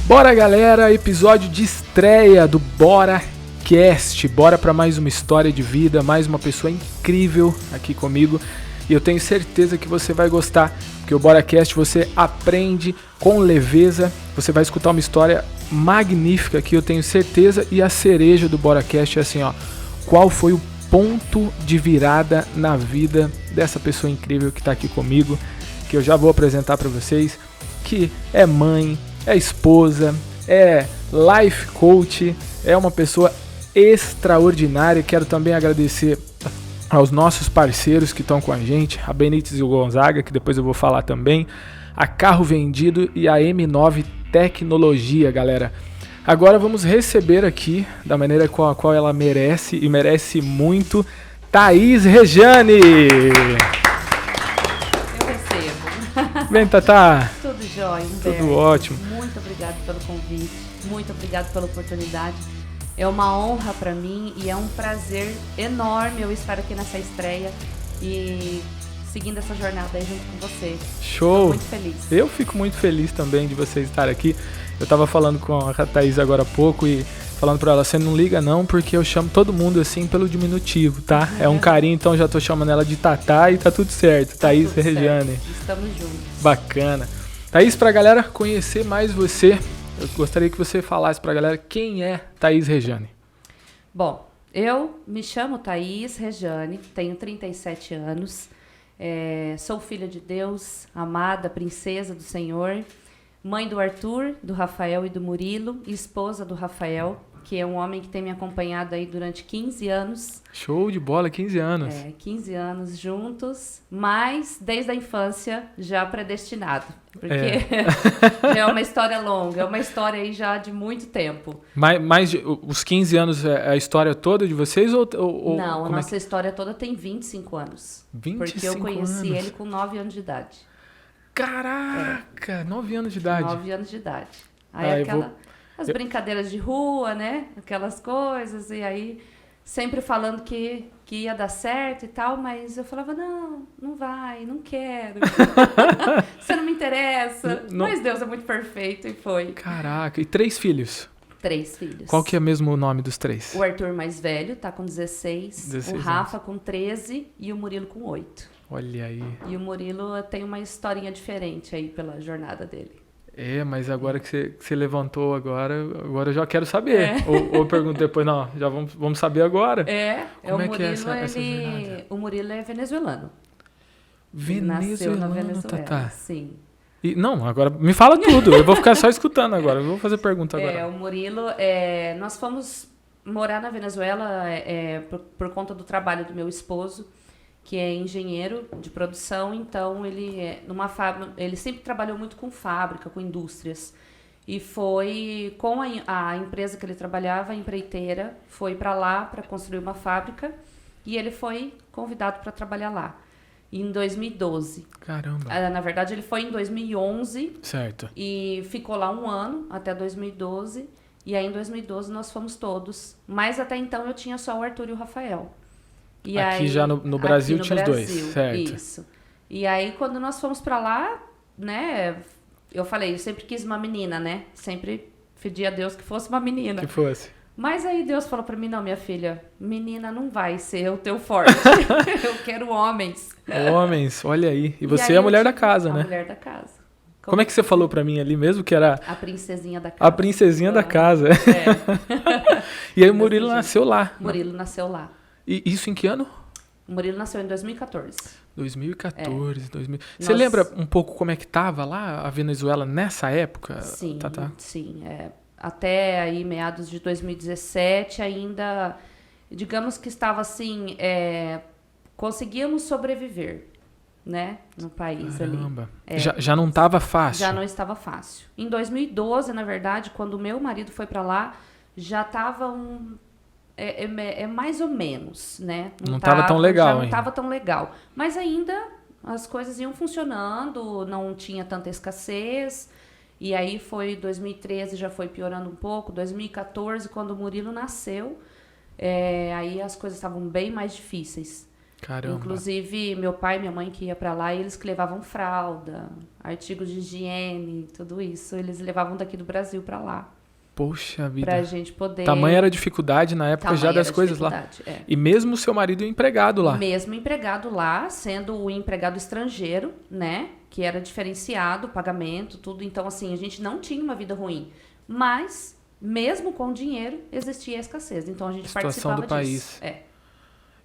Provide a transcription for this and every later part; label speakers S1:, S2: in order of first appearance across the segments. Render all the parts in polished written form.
S1: Bora, galera, episódio de estreia do BoraCast. Bora para mais uma história de vida, mais uma pessoa incrível aqui comigo. E eu tenho certeza que você vai gostar, porque o BoraCast você aprende com leveza. Você vai escutar uma história magnífica aqui, eu tenho certeza. E a cereja do BoraCast é assim, ó. Qual foi o ponto de virada na vida dessa pessoa incrível que está aqui comigo, que eu já vou apresentar para vocês, que é mãe, é esposa, é life coach, é uma pessoa extraordinária. Quero também agradecer aos nossos parceiros que estão com a gente, a Benítez e o Gonzaga, que depois eu vou falar também, a Carro Vendido e a M9 Tecnologia, galera. Agora vamos receber aqui, da maneira com a qual ela merece, e merece muito, Thaís Rejane.
S2: Eu recebo.
S1: Bem, Tatá.
S2: Tudo jóia, Humberto.
S1: Tudo ótimo.
S2: Muito obrigado pelo convite, muito obrigado pela oportunidade. É uma honra para mim e é um prazer enorme eu estar aqui nessa estreia e seguindo essa jornada aí junto com você.
S1: Show!
S2: Tô muito feliz.
S1: Eu fico muito feliz também de você estar aqui. Eu tava falando com a Thaís agora há pouco e falando pra ela, você não liga não, porque eu chamo todo mundo assim pelo diminutivo, tá? É um carinho, então já tô chamando ela de Tatá e tá tudo certo.
S2: Tá
S1: Thaís
S2: tudo
S1: Rejane.
S2: certo. Estamos juntos.
S1: Bacana. Thaís, pra galera conhecer mais você, eu gostaria que você falasse pra galera quem é Thaís Rejane.
S2: Bom, eu me chamo Thaís Rejane, tenho 37 anos, sou filha de Deus, amada, princesa do Senhor, mãe do Arthur, do Rafael e do Murilo, e esposa do Rafael, que é um homem que tem me acompanhado aí durante 15 anos.
S1: Show de bola, 15 anos.
S2: 15 anos juntos, mas desde a infância já predestinado. Porque é uma história longa, é uma história aí já de muito tempo.
S1: Mas os 15 anos é a história toda de vocês? Ou
S2: não, a nossa história toda tem 25 anos.
S1: 25
S2: porque eu conheci
S1: anos.
S2: ele com 9 anos de idade.
S1: Caraca, 9 anos de idade.
S2: 9 anos de idade. Aí as brincadeiras de rua, né? Aquelas coisas, e aí sempre falando que ia dar certo e tal, mas eu falava, não vai, não quero. Você não me interessa. Mas Deus é muito perfeito e foi.
S1: Caraca, e 3 filhos?
S2: 3 filhos.
S1: Qual que é mesmo o nome dos 3?
S2: O Arthur mais velho tá com 16 o Rafa com 13 e o Murilo com 8.
S1: Olha aí.
S2: E o Murilo tem uma historinha diferente aí pela jornada dele.
S1: Mas agora que você levantou agora eu já quero saber. Ou eu pergunto depois, não, já vamos saber agora.
S2: Como
S1: o
S2: Murilo,
S1: que é essa jornada?
S2: O Murilo é venezuelano.
S1: Nasceu na Venezuela,
S2: Tatá. Sim.
S1: E, não, agora me fala tudo. Eu vou ficar só escutando agora. Eu vou fazer pergunta agora.
S2: O Murilo, nós fomos morar na Venezuela por conta do trabalho do meu esposo, que é engenheiro de produção, então ele numa fábrica, ele sempre trabalhou muito com fábrica, com indústrias. E foi com a empresa que ele trabalhava, a empreiteira, foi para lá para construir uma fábrica e ele foi convidado para trabalhar lá. Em 2012.
S1: Caramba.
S2: Na verdade, ele foi em 2011.
S1: Certo.
S2: E ficou lá um ano, até 2012. E aí, em 2012, nós fomos todos. Mas até então, eu tinha só o Arthur e o Rafael. E
S1: aqui
S2: aí,
S1: já no Brasil tinha os dois, certo?
S2: Isso. E aí, quando nós fomos pra lá, né? Eu falei, eu sempre quis uma menina, né? Sempre pedi a Deus que fosse uma menina.
S1: Que fosse.
S2: Mas aí Deus falou pra mim, não, minha filha, menina não vai ser o teu forte. Eu quero homens.
S1: Homens, olha aí. E você é a mulher da casa, né?
S2: A mulher da casa.
S1: Como é que você falou pra mim ali mesmo que era...
S2: A princesinha da casa.
S1: A princesinha da casa. E aí o Murilo nasceu lá.
S2: Murilo nasceu lá.
S1: E isso em que ano?
S2: O Murilo nasceu em 2014.
S1: 2014, 2000. Você lembra um pouco como é que tava lá a Venezuela nessa época?
S2: Sim,
S1: Tatá?
S2: sim. Até aí meados de 2017 ainda, digamos que estava assim, conseguíamos sobreviver, né, no país.
S1: Caramba.
S2: Ali.
S1: Já não estava fácil?
S2: Já não estava fácil. Em 2012, na verdade, quando o meu marido foi para lá, já estava mais ou menos, né?
S1: Não estava tão legal,
S2: já não estava tão legal. Mas ainda as coisas iam funcionando, não tinha tanta escassez. E aí foi 2013, já foi piorando um pouco. 2014, quando o Murilo nasceu, aí as coisas estavam bem mais difíceis.
S1: Caramba.
S2: Inclusive, meu pai e minha mãe que ia pra lá, eles que levavam fralda, artigos de higiene, tudo isso. Eles levavam daqui do Brasil pra lá.
S1: Poxa vida.
S2: Pra gente poder...
S1: Tamanha era a dificuldade na época já das coisas lá.
S2: É.
S1: E mesmo o seu marido empregado lá.
S2: Mesmo empregado lá, sendo o empregado estrangeiro, né? Que era diferenciado, pagamento, tudo. Então, assim, a gente não tinha uma vida ruim. Mas, mesmo com dinheiro, existia a escassez. Então, a gente
S1: Situação
S2: participava
S1: do
S2: disso.
S1: país.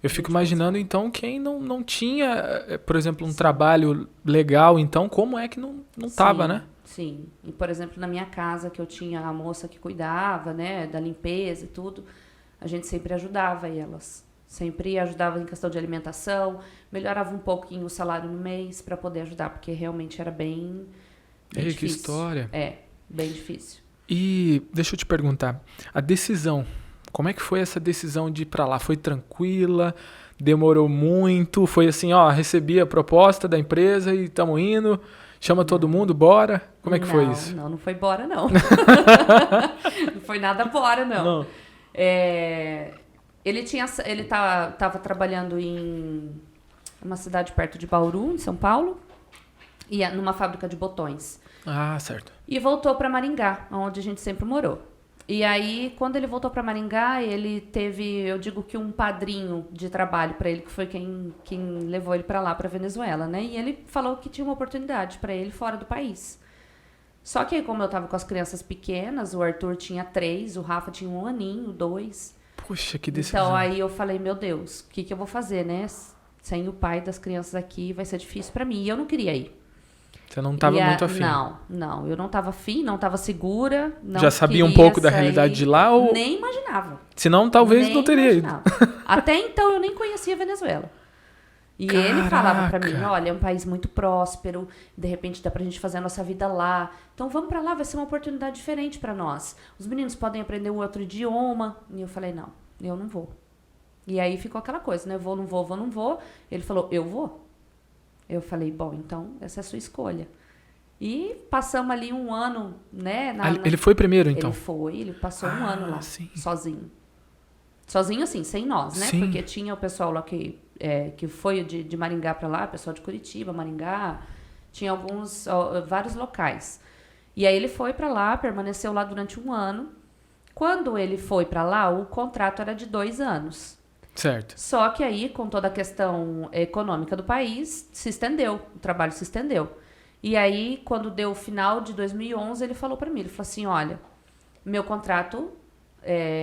S1: Eu fico imaginando, então, quem não tinha, por exemplo, um trabalho legal, então, como é que não tava, né?
S2: Sim. E, por exemplo, na minha casa, que eu tinha a moça que cuidava, né, da limpeza e tudo, a gente sempre ajudava elas. Sempre ajudava em questão de alimentação, melhorava um pouquinho o salário no mês para poder ajudar, porque realmente era bem difícil.
S1: Que história.
S2: Bem difícil.
S1: E deixa eu te perguntar, a decisão, como é que foi essa decisão de ir para lá? Foi tranquila? Demorou muito? Foi assim, recebi a proposta da empresa e estamos indo, chama todo mundo, bora? Como é que foi isso?
S2: Não foi bora, não. Não foi nada bora, não. Ele tava trabalhando em uma cidade perto de Bauru, em São Paulo, e numa fábrica de botões.
S1: Ah, certo.
S2: E voltou para Maringá, onde a gente sempre morou. E aí, quando ele voltou para Maringá, ele teve, eu digo que um padrinho de trabalho para ele, que foi quem levou ele para lá, para Venezuela, né? E ele falou que tinha uma oportunidade para ele fora do país. Só que aí, como eu tava com as crianças pequenas, o Arthur tinha 3, o Rafa tinha 1 aninho, 2.
S1: Poxa, que decisão.
S2: Então aí eu falei, meu Deus, o que eu vou fazer, né? Sem o pai das crianças aqui vai ser difícil para mim. E eu não queria ir.
S1: Você não estava muito afim?
S2: Não. Eu não estava afim, não estava segura. Não
S1: já sabia um pouco da realidade de lá? Ou...
S2: Nem imaginava.
S1: Senão, talvez não teria ido.
S2: Até então, eu nem conhecia a Venezuela. E
S1: Caraca.
S2: ele falava pra mim, olha, é um país muito próspero, de repente dá pra gente fazer a nossa vida lá. Então vamos pra lá, vai ser uma oportunidade diferente pra nós. Os meninos podem aprender um outro idioma. E eu falei, não, eu não vou. E aí ficou aquela coisa, né? Vou, não vou. Ele falou, eu vou. Eu falei, bom, então essa é a sua escolha. E passamos ali 1 ano, né?
S1: Ele foi primeiro, então?
S2: Ele passou 1 ano lá,
S1: sim.
S2: sozinho. Sozinho, assim, sem nós, né?
S1: Sim.
S2: Porque tinha o pessoal lá que foi de Maringá para lá, pessoal de Curitiba, Maringá, tinha vários locais. E aí ele foi para lá, permaneceu lá durante 1 ano. Quando ele foi para lá, o contrato era de 2 anos.
S1: Certo.
S2: Só que aí, com toda a questão econômica do país, o trabalho se estendeu. E aí, quando deu o final de 2011, ele falou para mim, ele falou assim, olha, meu contrato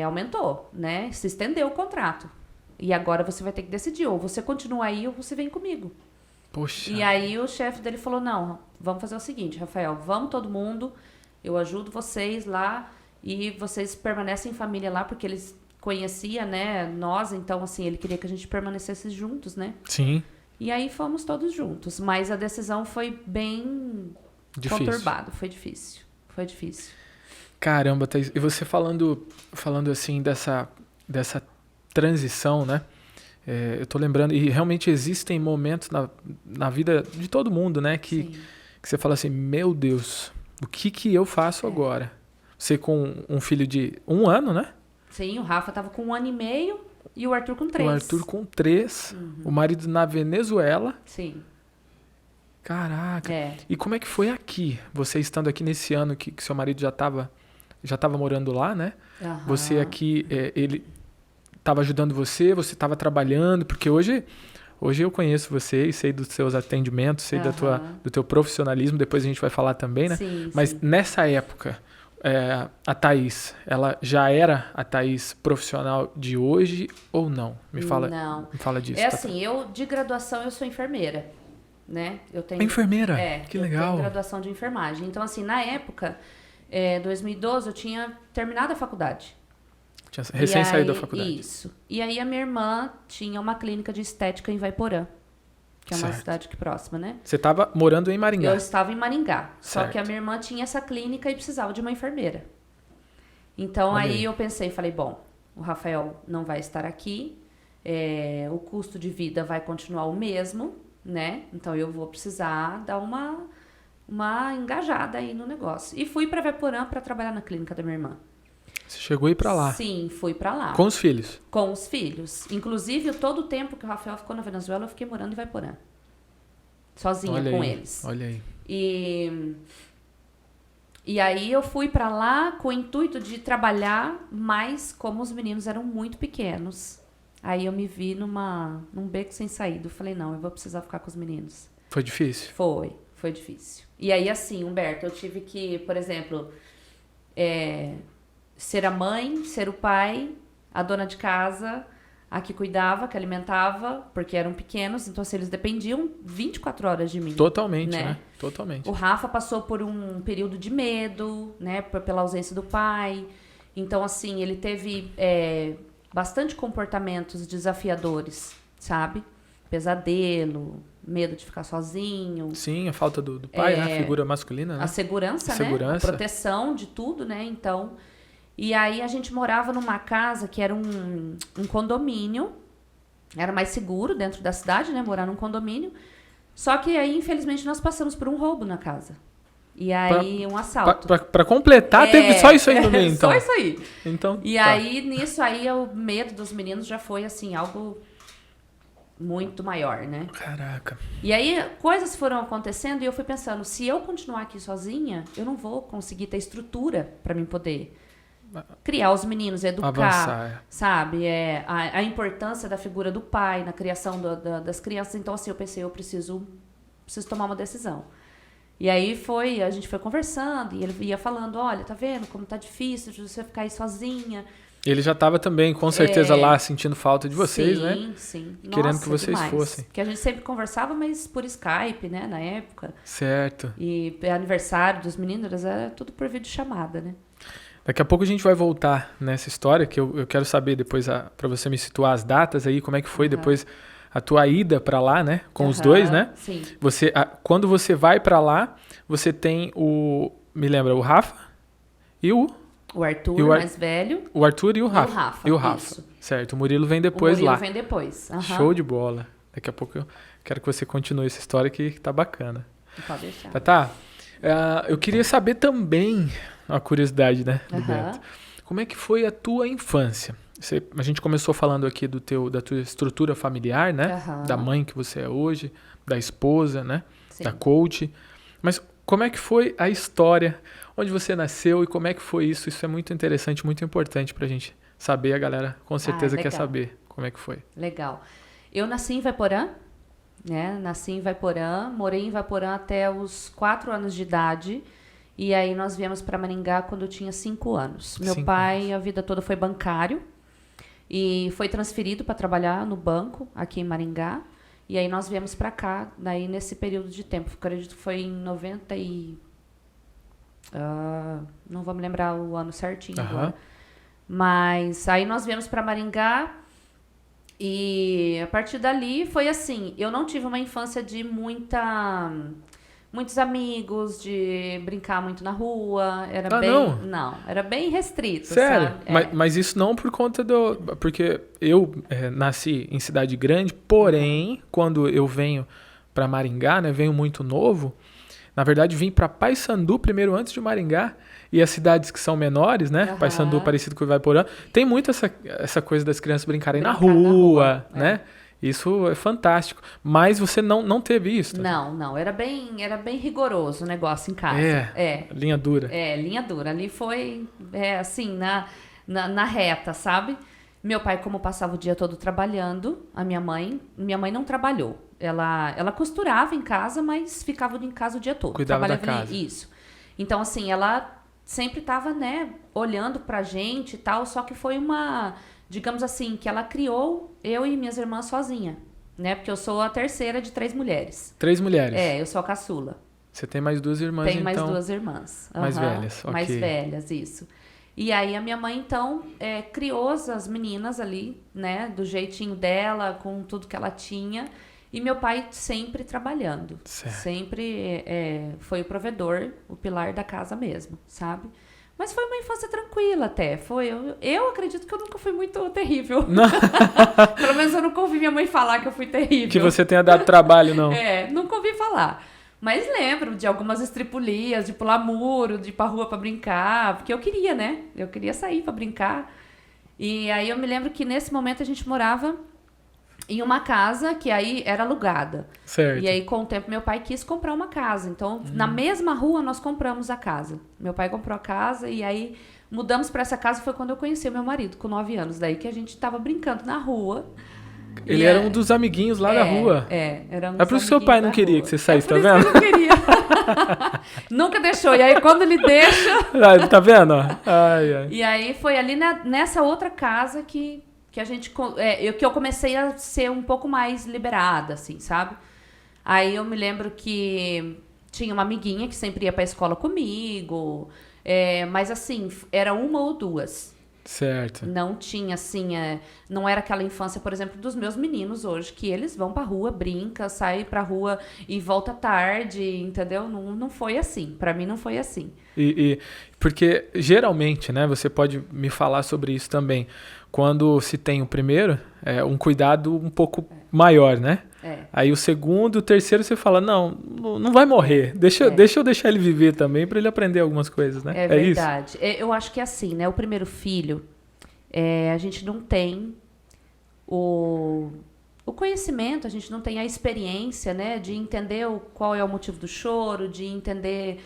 S2: aumentou, né? Se estendeu o contrato. E agora você vai ter que decidir, ou você continua aí ou você vem comigo.
S1: Poxa.
S2: E aí o chefe dele falou, não, vamos fazer o seguinte, Rafael, vamos todo mundo, eu ajudo vocês lá e vocês permanecem em família lá, porque eles conheciam, né, nós, então assim, ele queria que a gente permanecesse juntos, né?
S1: Sim.
S2: E aí fomos todos juntos, mas a decisão foi bem conturbada, foi difícil.
S1: Caramba, Thaís, e você falando assim dessa transição, né? Eu tô lembrando, e realmente existem momentos na vida de todo mundo, né? Que você fala assim, meu Deus, o que eu faço agora? Você com um filho de 1 ano, né?
S2: Sim, o Rafa tava com 1 ano e meio e o Arthur com 3.
S1: O Arthur com 3, o marido na Venezuela.
S2: Sim.
S1: Caraca. E como é que foi aqui? Você estando aqui nesse ano que seu marido já tava morando lá, né?
S2: Uhum.
S1: Você aqui, ele estava ajudando você estava trabalhando, porque hoje eu conheço você e sei dos seus atendimentos, sei do teu profissionalismo, depois a gente vai falar também, né?
S2: Sim,
S1: mas nessa época, a Thaís, ela já era a Thaís profissional de hoje ou não? Me fala disso.
S2: Assim, eu de graduação eu sou enfermeira, né? Eu tenho
S1: enfermeira? Que legal.
S2: Eu tenho graduação de enfermagem. Então, assim, na época, 2012, eu tinha terminado a faculdade.
S1: Tinha recém saído da faculdade.
S2: Isso. E aí a minha irmã tinha uma clínica de estética em Vaiporã, que é uma cidade aqui próxima, né?
S1: Você estava morando em Maringá?
S2: Eu estava em Maringá.
S1: Certo.
S2: Só que a minha irmã tinha essa clínica e precisava de uma enfermeira. Então, aí eu falei, bom, o Rafael não vai estar aqui, o custo de vida vai continuar o mesmo, né? Então, eu vou precisar dar uma engajada aí no negócio. E fui para Vaiporã para trabalhar na clínica da minha irmã.
S1: Você chegou a ir pra lá?
S2: Sim, fui pra lá.
S1: Com os filhos?
S2: Com os filhos. Inclusive, todo o tempo que o Rafael ficou na Venezuela, eu fiquei morando em Ivaiporã. Sozinha
S1: Olha
S2: com
S1: aí,
S2: eles.
S1: Olha aí.
S2: E aí eu fui pra lá com o intuito de trabalhar, mas como os meninos eram muito pequenos, aí eu me vi num beco sem saída. Eu falei, não, eu vou precisar ficar com os meninos.
S1: Foi difícil?
S2: Foi difícil. E aí, assim, Humberto, eu tive que, por exemplo, ser a mãe, ser o pai, a dona de casa, a que cuidava, que alimentava, porque eram pequenos, então assim, eles dependiam 24 horas de mim.
S1: Totalmente, né? Totalmente.
S2: O Rafa passou por um período de medo, né, pela ausência do pai. Então, assim, ele teve bastante comportamentos desafiadores, sabe? Pesadelo, medo de ficar sozinho.
S1: Sim, a falta do pai, né? A figura masculina, né?
S2: A segurança, né? A proteção de tudo, né? Então, e aí a gente morava numa casa que era um condomínio. Era mais seguro dentro da cidade, né? Morar num condomínio. Só que aí, infelizmente, nós passamos por um roubo na casa. E aí, um assalto.
S1: Pra completar, teve só isso aí no meio, então.
S2: Só isso aí.
S1: Então,
S2: e aí, nisso aí, o medo dos meninos já foi, assim, algo muito maior, né?
S1: Caraca.
S2: E aí, coisas foram acontecendo e eu fui pensando, se eu continuar aqui sozinha, eu não vou conseguir ter estrutura para mim poder criar os meninos, educar,
S1: avançar,
S2: sabe? A importância da figura do pai na criação das crianças. Então, assim, eu pensei, eu preciso tomar uma decisão. E aí a gente foi conversando e ele ia falando, olha, tá vendo como tá difícil de você ficar aí sozinha.
S1: Ele já estava também, com certeza, lá sentindo falta de vocês,
S2: sim,
S1: né?
S2: Sim, sim.
S1: Querendo que vocês fossem.
S2: Porque a gente sempre conversava, mas por Skype, né, na época.
S1: Certo.
S2: E aniversário dos meninos, era tudo por videochamada, né?
S1: Daqui a pouco a gente vai voltar nessa história, que eu quero saber depois, para você me situar as datas aí, como é que foi depois a tua ida para lá, né? Com os dois, né?
S2: Sim.
S1: Quando você vai para lá, você tem me lembra, o Rafa e o
S2: Arthur, mais velho.
S1: O Arthur e o Rafa.
S2: E o
S1: Rafa.
S2: Isso.
S1: Certo, o Murilo vem depois lá.
S2: O Murilo vem depois.
S1: Show de bola. Daqui a pouco eu quero que você continue essa história que tá bacana.
S2: Pode deixar.
S1: Tá. Eu queria saber também, uma curiosidade, né, do Beto. Como é que foi a tua infância? A gente começou falando aqui da tua estrutura familiar, né? Da mãe que você é hoje, da esposa, né? Sim. Da coach. Mas como é que foi a história, onde você nasceu e como é que foi isso? Isso é muito interessante, muito importante pra gente saber. A galera com certeza quer saber como é que foi.
S2: Legal. Eu nasci em Ivaiporã, né? Morei em Ivaiporã até os 4 anos de idade. E aí nós viemos para Maringá quando eu tinha 5 anos. Meu pai, a vida toda, foi bancário. E foi transferido para trabalhar no banco aqui em Maringá. E aí nós viemos para cá, daí nesse período de tempo. Acredito que foi em 90 e... não vou me lembrar o ano certinho agora. Mas aí nós viemos para Maringá e a partir dali foi assim. Eu não tive uma infância de muitos amigos, de brincar muito na rua. Era era bem restrito.
S1: Sério?
S2: Sabe?
S1: Mas isso não por conta porque eu nasci em cidade grande, porém, quando eu venho para Maringá, né, venho muito novo, na verdade vim para Paissandu primeiro antes de Maringá, e as cidades que são menores, né, Paissandu parecido com Ivaiporã, tem muito essa coisa das crianças brincarem na rua, né? Isso é fantástico. Mas você não teve isso? Tá?
S2: Não. Era bem rigoroso o negócio em casa.
S1: Linha dura.
S2: Linha dura. Ali foi, assim, na reta, sabe? Meu pai, como passava o dia todo trabalhando, minha mãe não trabalhou. Ela costurava em casa, mas ficava em casa o dia todo.
S1: Cuidava da casa.
S2: Isso. Então, assim, ela sempre estava, né, olhando pra gente e tal, só que foi digamos assim, que ela criou eu e minhas irmãs sozinha, né? Porque eu sou a terceira de 3 mulheres.
S1: 3 mulheres?
S2: Eu sou a caçula.
S1: Você tem mais 2 irmãs,
S2: então? Tenho mais 2 irmãs.
S1: Mais velhas, ok.
S2: Mais velhas, isso. E aí a minha mãe, então, criou as meninas ali, né? Do jeitinho dela, com tudo que ela tinha. E meu pai sempre trabalhando.
S1: Certo.
S2: Sempre foi o provedor, o pilar da casa mesmo, sabe? Mas foi uma infância tranquila até. Eu acredito que eu nunca fui muito terrível. Pelo menos eu nunca ouvi minha mãe falar que eu fui terrível.
S1: Que você tenha dado trabalho, não.
S2: Nunca ouvi falar. Mas lembro de algumas estripulias, de pular muro, de ir pra rua pra brincar, porque eu queria, né? Eu queria sair pra brincar. E aí eu me lembro que nesse momento a gente morava em uma casa que aí era alugada.
S1: Certo.
S2: E aí, com o tempo, meu pai quis comprar uma casa. Então, na mesma rua, nós compramos a casa. Meu pai comprou a casa e aí mudamos para essa casa. Foi quando eu conheci o meu marido, com 9 anos. Daí que a gente tava brincando na rua.
S1: Ele era um dos amiguinhos lá da rua.
S2: Era um
S1: É por isso que seu pai não queria que você saísse, tá vendo?
S2: Não queria. Nunca deixou. E aí, quando ele deixa...
S1: Tá vendo? Ai, ai.
S2: E aí, foi ali nessa outra casa que a gente... que eu comecei a ser um pouco mais liberada, assim, sabe? Aí eu me lembro que tinha uma amiguinha que sempre ia pra escola comigo. Mas assim, era uma ou duas.
S1: Certo.
S2: Não tinha, assim, não era aquela infância, por exemplo, dos meus meninos hoje, que eles vão pra rua, brinca, sai pra rua e volta tarde, entendeu? Não foi assim. Pra mim não foi assim.
S1: Porque geralmente, né, você pode me falar sobre isso também, quando se tem o primeiro, um cuidado um pouco maior, né? Aí o segundo, o terceiro, você fala, não vai morrer, deixa eu deixar ele viver também para ele aprender algumas coisas, né?
S2: É verdade. Isso? Eu acho que é assim, né? O primeiro filho, a gente não tem o conhecimento, a gente não tem a experiência, né? De entender qual é o motivo do choro, de entender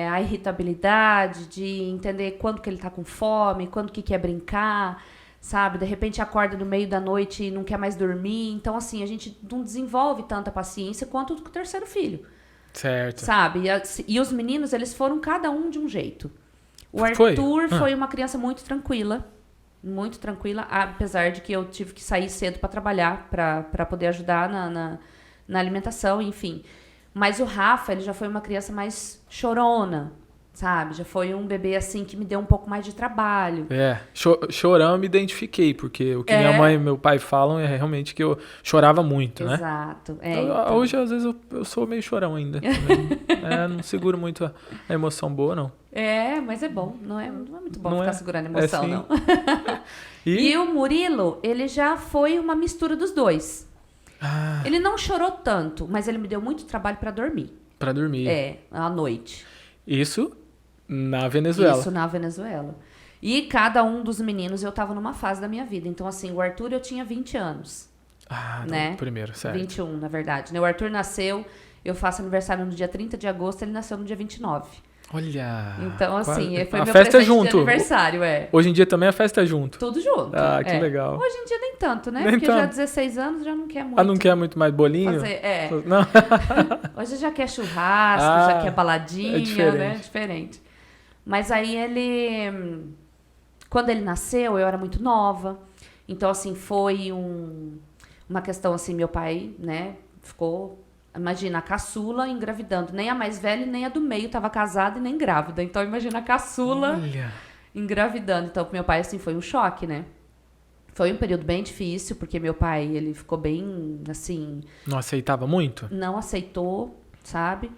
S2: a irritabilidade, de entender quando que ele tá com fome, quando que quer brincar, sabe? De repente acorda no meio da noite e não quer mais dormir. Então, assim, a gente não desenvolve tanta paciência quanto com o terceiro filho.
S1: Certo.
S2: Sabe? E os meninos, eles foram cada um de um jeito. O Arthur foi uma criança muito tranquila, apesar de que eu tive que sair cedo para trabalhar, para poder ajudar na alimentação, enfim. Mas o Rafa, ele já foi uma criança mais chorona, sabe? Já foi um bebê, assim, que me deu um pouco mais de trabalho.
S1: Chorão eu me identifiquei, porque o que minha mãe e meu pai falam é realmente que eu chorava muito, né?
S2: Exato.
S1: Então. Hoje, às vezes, eu sou meio chorão ainda. Não seguro muito a emoção boa, não.
S2: Mas é bom. Não é muito bom ficar segurando emoção, não. E o Murilo, ele já foi uma mistura dos dois. Ele não chorou tanto, mas ele me deu muito trabalho para dormir.
S1: Para dormir.
S2: À noite.
S1: Isso na Venezuela.
S2: Isso na Venezuela. E cada um dos meninos, eu tava numa fase da minha vida. Então, assim, o Arthur, eu tinha 20 anos. Né?
S1: Primeiro, certo.
S2: 21, na verdade. O Arthur nasceu, eu faço aniversário no dia 30 de agosto, ele nasceu no dia 29.
S1: Olha!
S2: Então, assim, foi
S1: a
S2: meu
S1: festa
S2: presente
S1: junto.
S2: de aniversário,
S1: Hoje em dia também a festa é junto.
S2: Tudo junto.
S1: Que legal.
S2: Hoje em dia nem tanto, né?
S1: Nem
S2: Porque
S1: tanto.
S2: já 16 anos já não quer muito.
S1: Não quer muito mais bolinho? Não.
S2: Hoje já quer churrasco, já quer baladinha, né? Diferente. Mas aí quando ele nasceu, eu era muito nova. Então, assim, foi uma questão, assim, meu pai, né, ficou... Imagina, a caçula engravidando. Nem a mais velha, nem a do meio estava casada e nem grávida. Então, imagina a caçula engravidando. Então, pro meu pai, assim, foi um choque, né? Foi um período bem difícil, porque meu pai, ele ficou bem, assim...
S1: Não aceitava muito?
S2: Não aceitou, sabe?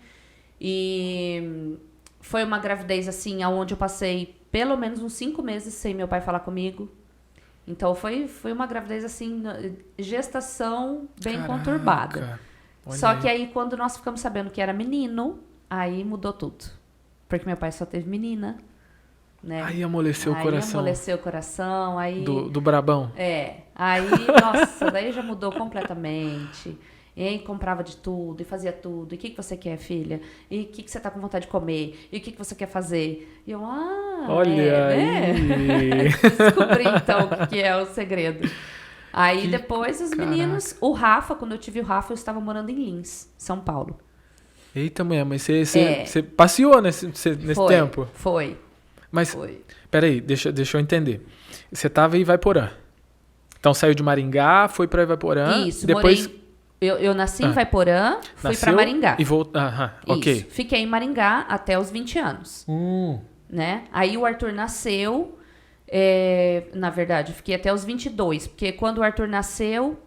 S2: E foi uma gravidez, assim, onde eu passei pelo menos uns 5 meses sem meu pai falar comigo. Então, foi uma gravidez, assim, gestação bem conturbada. Só que aí, quando nós ficamos sabendo que era menino, aí mudou tudo. Porque meu pai só teve menina, né?
S1: Aí amoleceu o coração.
S2: Aí amoleceu o coração, aí...
S1: Do brabão.
S2: Aí, nossa, daí já mudou completamente. E aí comprava de tudo, e fazia tudo. E o que você quer, filha? E o que você tá com vontade de comer? E o que você quer fazer? E eu,
S1: olha aí!
S2: Né? Descobri, então, o que é o segredo. Aí depois os meninos... O Rafa, quando eu tive o Rafa, eu estava morando em Lins, São Paulo.
S1: Eita, mulher, mas você passeou nesse tempo?
S2: Foi.
S1: Mas, peraí, deixa eu entender. Você estava em Ivaiporã. Então saiu de Maringá, foi para Ivaiporã.
S2: Isso,
S1: depois...
S2: Eu nasci em Ivaiporã, fui para Maringá.
S1: E voltou... ok.
S2: Isso, fiquei em Maringá até os 20 anos. Né? Aí o Arthur nasceu... na verdade, eu fiquei até os 22, porque quando o Arthur nasceu,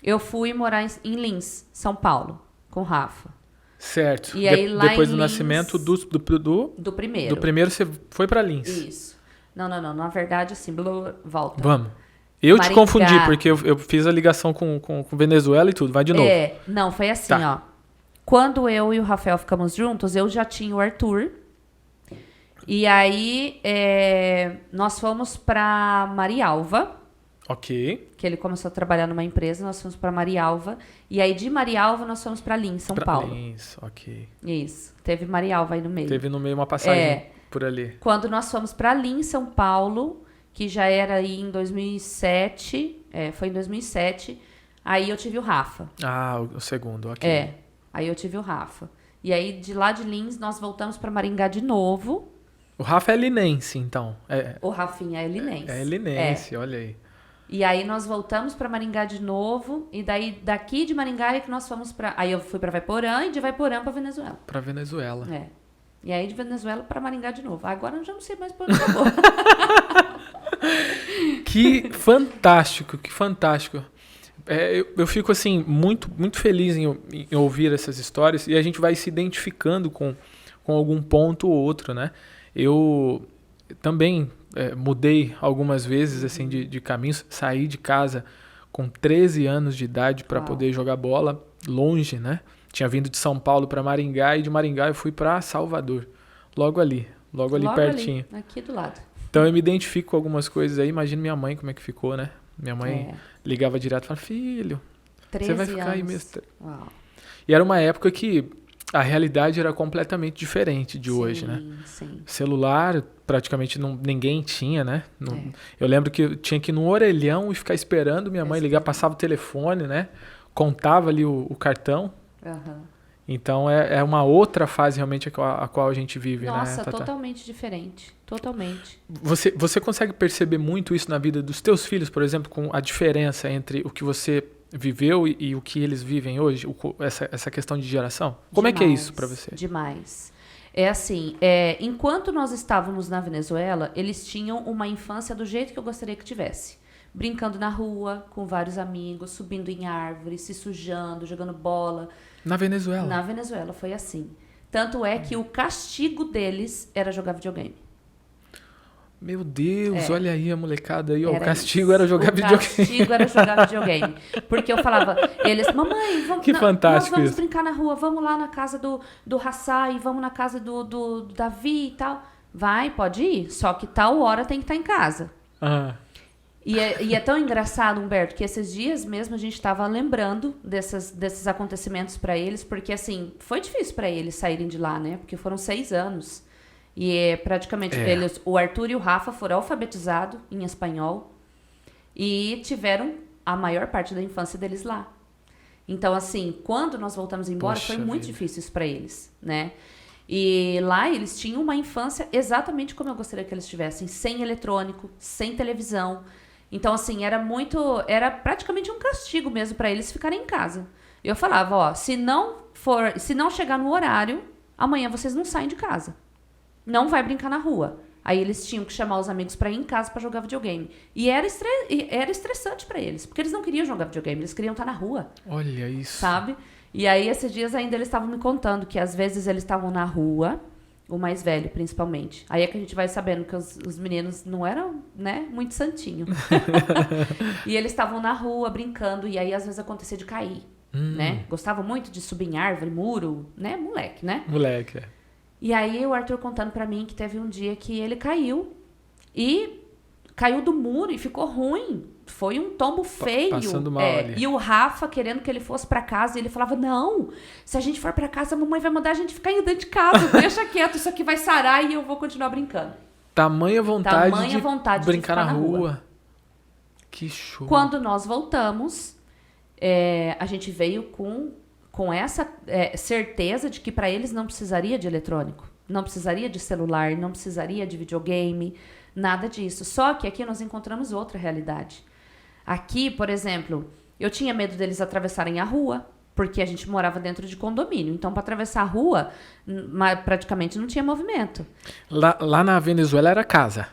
S2: eu fui morar em Lins, São Paulo, com o Rafa.
S1: Certo.
S2: E aí, lá
S1: depois
S2: em
S1: do
S2: Lins,
S1: nascimento do primeiro. Do primeiro você foi pra Lins.
S2: Isso. Não. Na verdade, assim, volta.
S1: Vamos. Eu te confundi, porque eu fiz a ligação com Venezuela e tudo. Vai de novo.
S2: Não, foi assim, ó. Quando eu e o Rafael ficamos juntos, eu já tinha o Arthur. E aí, nós fomos para Marialva.
S1: Ok.
S2: Que ele começou a trabalhar numa empresa, nós fomos para Marialva. E aí, de Marialva, nós fomos para Lins, São Paulo.
S1: Lins, ok.
S2: Isso. Teve Marialva aí no meio.
S1: Teve no meio uma passagem por ali.
S2: Quando nós fomos para Lins, São Paulo, que já era aí em 2007, foi em 2007, aí eu tive o Rafa.
S1: Ah, o segundo, ok.
S2: Aí eu tive o Rafa. E aí, de lá de Lins, nós voltamos para Maringá de novo.
S1: O Rafa é linense, então.
S2: O Rafinha é linense.
S1: É linense, olha aí.
S2: E aí nós voltamos para Maringá de novo, e daí daqui de Maringá é que nós fomos para... Aí eu fui para Vaiporã e de Vaiporã para Venezuela.
S1: Para Venezuela.
S2: E aí de Venezuela para Maringá de novo. Agora eu já não sei mais por onde acabou.
S1: Que fantástico, que fantástico. Eu fico assim muito, muito feliz em ouvir essas histórias e a gente vai se identificando com algum ponto ou outro, né? Eu também mudei algumas vezes assim de caminhos, saí de casa com 13 anos de idade para poder jogar bola longe, né? Tinha vindo de São Paulo para Maringá e de Maringá eu fui para Salvador, logo ali pertinho.
S2: Ali, aqui do lado.
S1: Então eu me identifico com algumas coisas aí, imagino minha mãe como é que ficou, né? Minha mãe ligava direto e falava, filho, você vai ficar aí mesmo.
S2: Uau.
S1: E era uma época que a realidade era completamente diferente de hoje, né?
S2: Sim.
S1: Celular, praticamente ninguém tinha, né? Eu lembro que eu tinha que ir no orelhão e ficar esperando minha mãe ligar, passava o telefone, né? Contava ali o cartão.
S2: Uhum.
S1: Então é uma outra fase realmente a qual a gente vive, né?
S2: Nossa, totalmente diferente. Totalmente.
S1: Você consegue perceber muito isso na vida dos teus filhos, por exemplo, com a diferença entre o que você viveu e o que eles vivem hoje? Essa questão de geração? Como é que é isso para você?
S2: Demais. É assim, enquanto nós estávamos na Venezuela, eles tinham uma infância do jeito que eu gostaria que tivesse. Brincando na rua, com vários amigos, subindo em árvores, se sujando, jogando bola.
S1: Na Venezuela?
S2: Na Venezuela, foi assim. Tanto é que o castigo deles era jogar videogame.
S1: Meu Deus, olha aí a molecada aí, ó, o castigo
S2: isso.
S1: era jogar videogame.
S2: O castigo era jogar videogame. Porque eu falava, eles, mamãe,
S1: fantástico
S2: nós vamos
S1: isso.
S2: brincar na rua, vamos lá na casa do Hassai, vamos na casa do Davi e tal. Vai, pode ir, só que tal hora tem que estar em casa. E é tão engraçado, Humberto, que esses dias mesmo a gente estava lembrando desses acontecimentos para eles, porque assim, foi difícil para eles saírem de lá, né? Porque foram 6 anos. E praticamente eles, o Arthur e o Rafa foram alfabetizados em espanhol e tiveram a maior parte da infância deles lá. Então, assim, quando nós voltamos embora, foi muito difícil isso para eles, né? E lá eles tinham uma infância exatamente como eu gostaria que eles tivessem, sem eletrônico, sem televisão. Então, assim, era praticamente um castigo mesmo para eles ficarem em casa. Eu falava, ó, se não chegar no horário, amanhã vocês não saem de casa. Não vai brincar na rua. Aí eles tinham que chamar os amigos para ir em casa para jogar videogame. E era estressante para eles, porque eles não queriam jogar videogame, eles queriam estar na rua.
S1: Olha isso.
S2: Sabe? E aí, esses dias ainda eles estavam me contando que às vezes eles estavam na rua, o mais velho principalmente. Aí é que a gente vai sabendo que os meninos não eram, né, muito santinho. E eles estavam na rua brincando, e aí às vezes acontecia de cair, né? Gostavam muito de subir em árvore, muro, né? Moleque, né?
S1: Moleque,
S2: E aí o Arthur contando pra mim que teve um dia que ele caiu do muro e ficou ruim. Foi um tombo feio.
S1: Passando mal ali.
S2: E o Rafa querendo que ele fosse pra casa, e ele falava, não, se a gente for pra casa, a mamãe vai mandar a gente ficar indo dentro de casa. Deixa quieto, isso aqui vai sarar e eu vou continuar brincando.
S1: Tamanha vontade de brincar
S2: de
S1: na rua. Que show.
S2: Quando nós voltamos, a gente veio com essa certeza de que para eles não precisaria de eletrônico, não precisaria de celular, não precisaria de videogame, nada disso. Só que aqui nós encontramos outra realidade. Aqui, por exemplo, eu tinha medo deles atravessarem a rua, porque a gente morava dentro de condomínio. Então, para atravessar a rua, praticamente não tinha movimento.
S1: Lá na Venezuela era casa?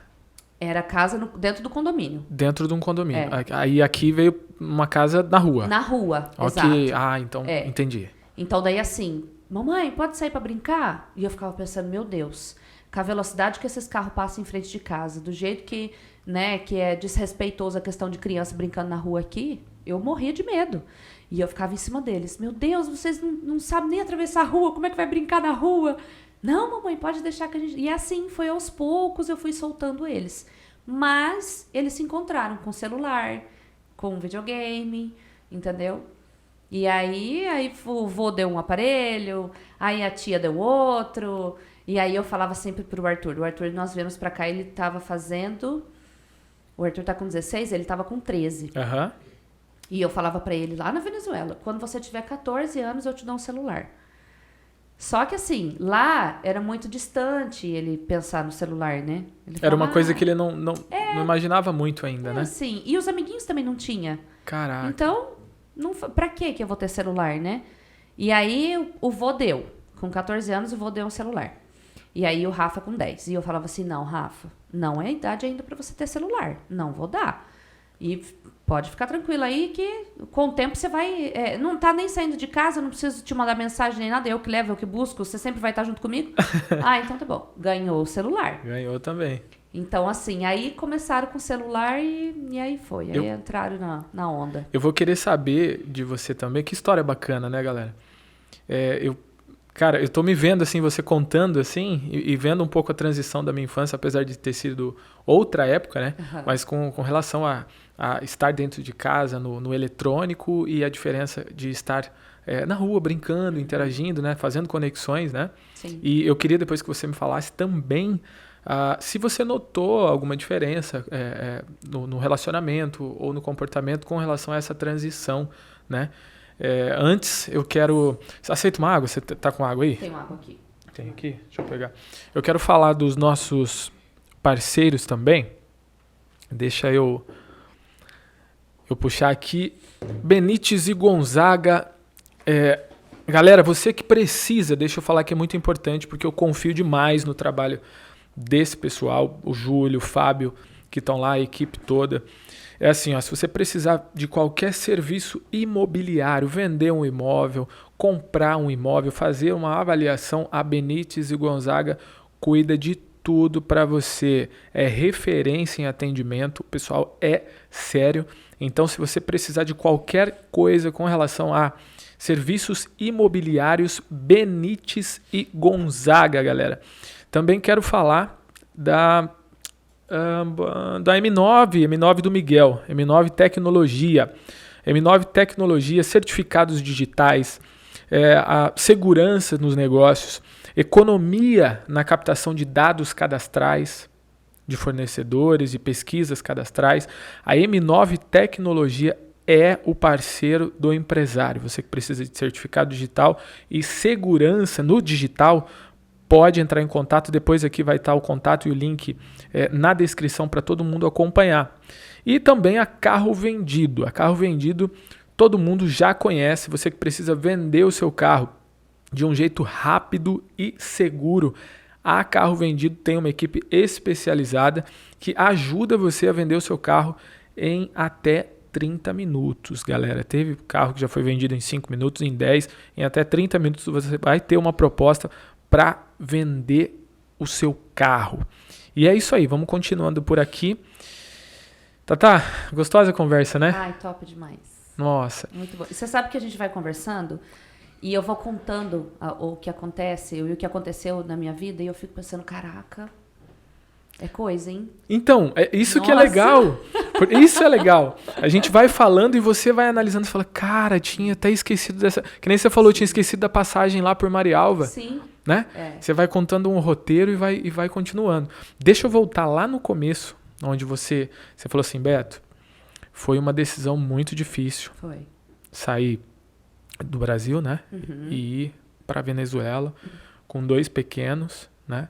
S2: Era casa dentro do condomínio.
S1: Dentro de um condomínio. Aí aqui veio uma casa na rua.
S2: Na rua,
S1: ok.
S2: Exato.
S1: Então entendi.
S2: Então daí assim, mamãe, pode sair para brincar? E eu ficava pensando, meu Deus, com a velocidade que esses carros passam em frente de casa, do jeito que, né, que é desrespeitoso a questão de criança brincando na rua aqui, eu morria de medo. E eu ficava em cima deles. Meu Deus, vocês não sabem nem atravessar a rua, como é que vai brincar na rua? Não, mamãe, pode deixar que a gente... E assim, foi aos poucos, eu fui soltando eles. Mas eles se encontraram com celular, com videogame, entendeu? E aí o vô deu um aparelho, aí a tia deu outro... E aí eu falava sempre pro Arthur. O Arthur, nós viemos pra cá, ele tava fazendo... O Arthur tá com 16, ele tava com 13.
S1: Aham.
S2: E eu falava pra ele lá na Venezuela, quando você tiver 14 anos, eu te dou um celular. Só que assim, lá era muito distante ele pensar no celular, né? Ele
S1: Era
S2: falava,
S1: uma coisa que ele não imaginava muito ainda, né?
S2: Sim, e os amiguinhos também não tinha.
S1: Caraca.
S2: Então, pra que eu vou ter celular, né? E aí o vô deu. Com 14 anos, o vô deu um celular. E aí o Rafa com 10. E eu falava assim, não, Rafa, não é a idade ainda pra você ter celular. Não vou dar. E pode ficar tranquilo aí que com o tempo você vai... não tá nem saindo de casa, não preciso te mandar mensagem nem nada. Eu que levo, eu que busco, você sempre vai estar junto comigo. Então tá bom. Ganhou o celular.
S1: Ganhou também.
S2: Então assim, aí começaram com o celular e aí foi. Aí entraram na onda.
S1: Eu vou querer saber de você também. Que história bacana, né, galera? Cara, eu tô me vendo, assim, você contando, assim, e vendo um pouco a transição da minha infância, apesar de ter sido outra época, né? Uhum. Mas com relação a estar dentro de casa, no eletrônico, e a diferença de estar na rua, brincando, interagindo, né? Fazendo conexões, né?
S2: Sim.
S1: E eu queria, depois que você me falasse, também, se você notou alguma diferença no relacionamento ou no comportamento com relação a essa transição, né? Antes, eu quero... Você aceita uma água? Você tá com água aí?
S2: Tem água aqui.
S1: Tem aqui? Deixa eu pegar. Eu quero falar dos nossos parceiros também. Deixa eu puxar aqui. Benítez e Gonzaga. Galera, você que precisa, deixa eu falar que é muito importante, porque eu confio demais no trabalho desse pessoal, o Júlio, o Fábio, que estão lá, a equipe toda. É assim, se você precisar de qualquer serviço imobiliário, vender um imóvel, comprar um imóvel, fazer uma avaliação, a Benítez e Gonzaga cuida de tudo para você. É referência em atendimento, o pessoal é sério. Então, se você precisar de qualquer coisa com relação a serviços imobiliários, Benítez e Gonzaga, galera. Também quero falar da M9 do Miguel, M9 Tecnologia. M9 Tecnologia, certificados digitais, a segurança nos negócios, economia na captação de dados cadastrais de fornecedores e pesquisas cadastrais. A M9 Tecnologia é o parceiro do empresário. Você que precisa de certificado digital e segurança no digital, pode entrar em contato. Depois aqui vai estar o contato e o link na descrição para todo mundo acompanhar. E também a Carro Vendido. A Carro Vendido todo mundo já conhece. Você que precisa vender o seu carro de um jeito rápido e seguro. A Carro Vendido tem uma equipe especializada que ajuda você a vender o seu carro em até 30 minutos, galera. Teve carro que já foi vendido em 5 minutos, em 10, em até 30 minutos você vai ter uma proposta para vender o seu carro. E é isso aí, vamos continuando por aqui. Tá, gostosa a conversa, né?
S2: Ai, top demais.
S1: Nossa.
S2: Muito bom. Você sabe que a gente vai conversando e eu vou contando o que acontece, e o que aconteceu na minha vida, e eu fico pensando, caraca, é coisa, hein?
S1: Então, isso
S2: Nossa.
S1: Que é legal. Isso é legal. A gente vai falando e você vai analisando e fala, cara, tinha até esquecido dessa... Que nem você falou, tinha esquecido da passagem lá por Marialva.
S2: Sim.
S1: Né? Você vai contando um roteiro e vai continuando. Deixa eu voltar lá no começo, onde você falou assim, Beto, foi uma decisão muito difícil.
S2: Foi.
S1: Sair do Brasil, né?
S2: Uhum.
S1: E ir para Venezuela com 2 pequenos, né?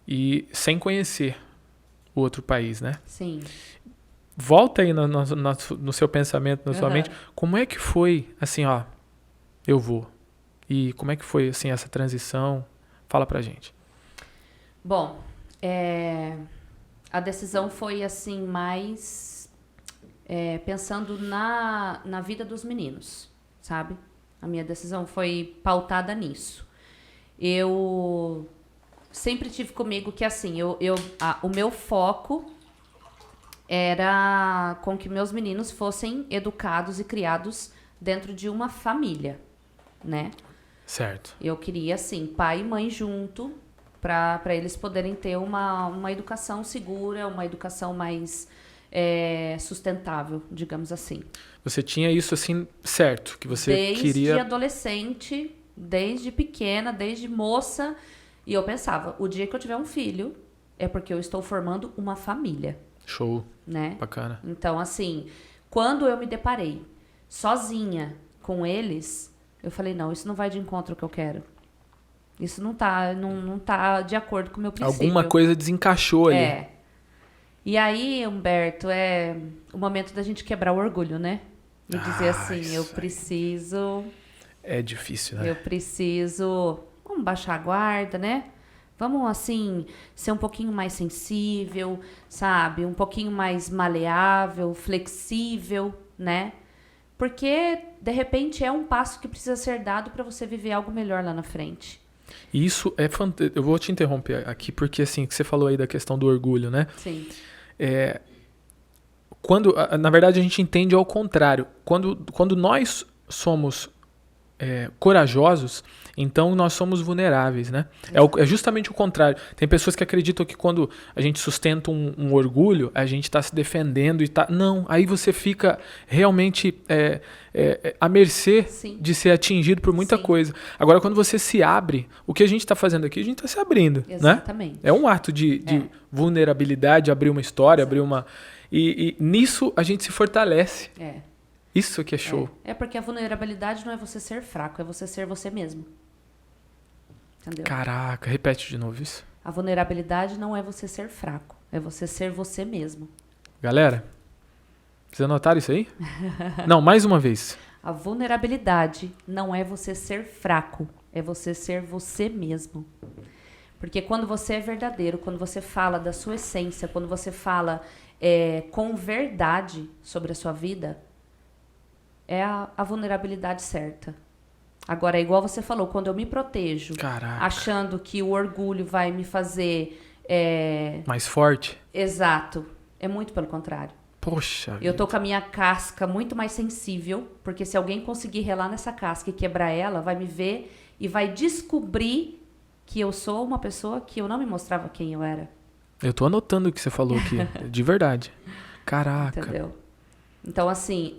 S1: E sem conhecer o outro país, né?
S2: Sim.
S1: Volta aí no seu pensamento, na sua mente, como é que foi, assim, eu vou. E como é que foi, assim, essa transição? Fala pra gente.
S2: Bom, a decisão foi, assim, mais pensando na vida dos meninos, sabe? A minha decisão foi pautada nisso. Eu sempre tive comigo que, assim, o meu foco era com que meus meninos fossem educados e criados dentro de uma família, né?
S1: Certo.
S2: Eu queria, assim, pai e mãe junto, para eles poderem ter uma educação segura, uma educação mais sustentável, digamos assim.
S1: Você tinha isso assim, certo, que você queria...
S2: Desde adolescente, desde pequena, desde moça, e eu pensava, o dia que eu tiver um filho, é porque eu estou formando uma família.
S1: Show.
S2: Né?
S1: Bacana.
S2: Então, assim, quando eu me deparei sozinha com eles, eu falei, não, isso não vai de encontro ao que eu quero. Isso não tá de acordo com o meu princípio.
S1: Alguma coisa desencaixou ali.
S2: É. E aí, Humberto, é o momento da gente quebrar o orgulho, né? E dizer assim, eu preciso...
S1: É difícil, né?
S2: Eu preciso... Vamos baixar a guarda, né? Vamos, assim, ser um pouquinho mais sensível, sabe? Um pouquinho mais maleável, flexível, né? Porque, de repente, é um passo que precisa ser dado para você viver algo melhor lá na frente.
S1: E isso é fantástico. Eu vou te interromper aqui, porque, assim, que você falou aí da questão do orgulho, né?
S2: Sim.
S1: Na verdade, a gente entende ao contrário. Quando nós somos corajosos, então nós somos vulneráveis, né? É justamente o contrário. Tem pessoas que acreditam que quando a gente sustenta um orgulho, a gente está se defendendo e tá... Não, aí você fica realmente à mercê
S2: Sim.
S1: de ser atingido por muita
S2: Sim.
S1: coisa. Agora, quando você se abre, o que a gente está fazendo aqui, a gente está se abrindo,
S2: Exatamente.
S1: né? É um ato de vulnerabilidade, abrir uma história, abrir uma... E nisso a gente se fortalece. Isso que é show.
S2: É porque a vulnerabilidade não é você ser fraco, é você ser você mesmo. Entendeu?
S1: Caraca, repete de novo isso.
S2: A vulnerabilidade não é você ser fraco, é você ser você mesmo.
S1: Galera, vocês anotaram isso aí? Não, mais uma vez.
S2: A vulnerabilidade não é você ser fraco, é você ser você mesmo. Porque quando você é verdadeiro, quando você fala da sua essência, quando você fala com verdade sobre a sua vida, é a vulnerabilidade certa. Agora, é igual você falou, quando eu me protejo, achando que o orgulho vai me fazer...
S1: mais forte?
S2: Exato. É muito pelo contrário.
S1: Poxa
S2: Eu tô com a minha casca muito mais sensível, porque se alguém conseguir relar nessa casca e quebrar ela, vai me ver e vai descobrir que eu sou uma pessoa que eu não me mostrava quem eu era.
S1: Eu tô anotando o que você falou aqui, de verdade. Caraca.
S2: Entendeu? Então, assim,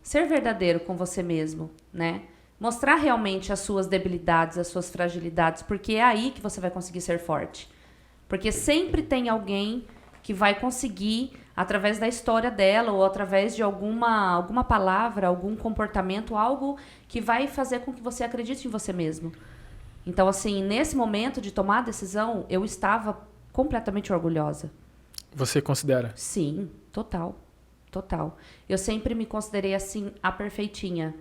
S2: ser verdadeiro com você mesmo, né? Mostrar realmente as suas debilidades, as suas fragilidades, porque é aí que você vai conseguir ser forte. Porque sempre tem alguém que vai conseguir, através da história dela ou através de alguma palavra, algum comportamento, algo que vai fazer com que você acredite em você mesmo. Então, assim, nesse momento de tomar a decisão, eu estava completamente orgulhosa.
S1: Você considera?
S2: Sim, total. Total. Eu sempre me considerei, assim, a perfeitinha,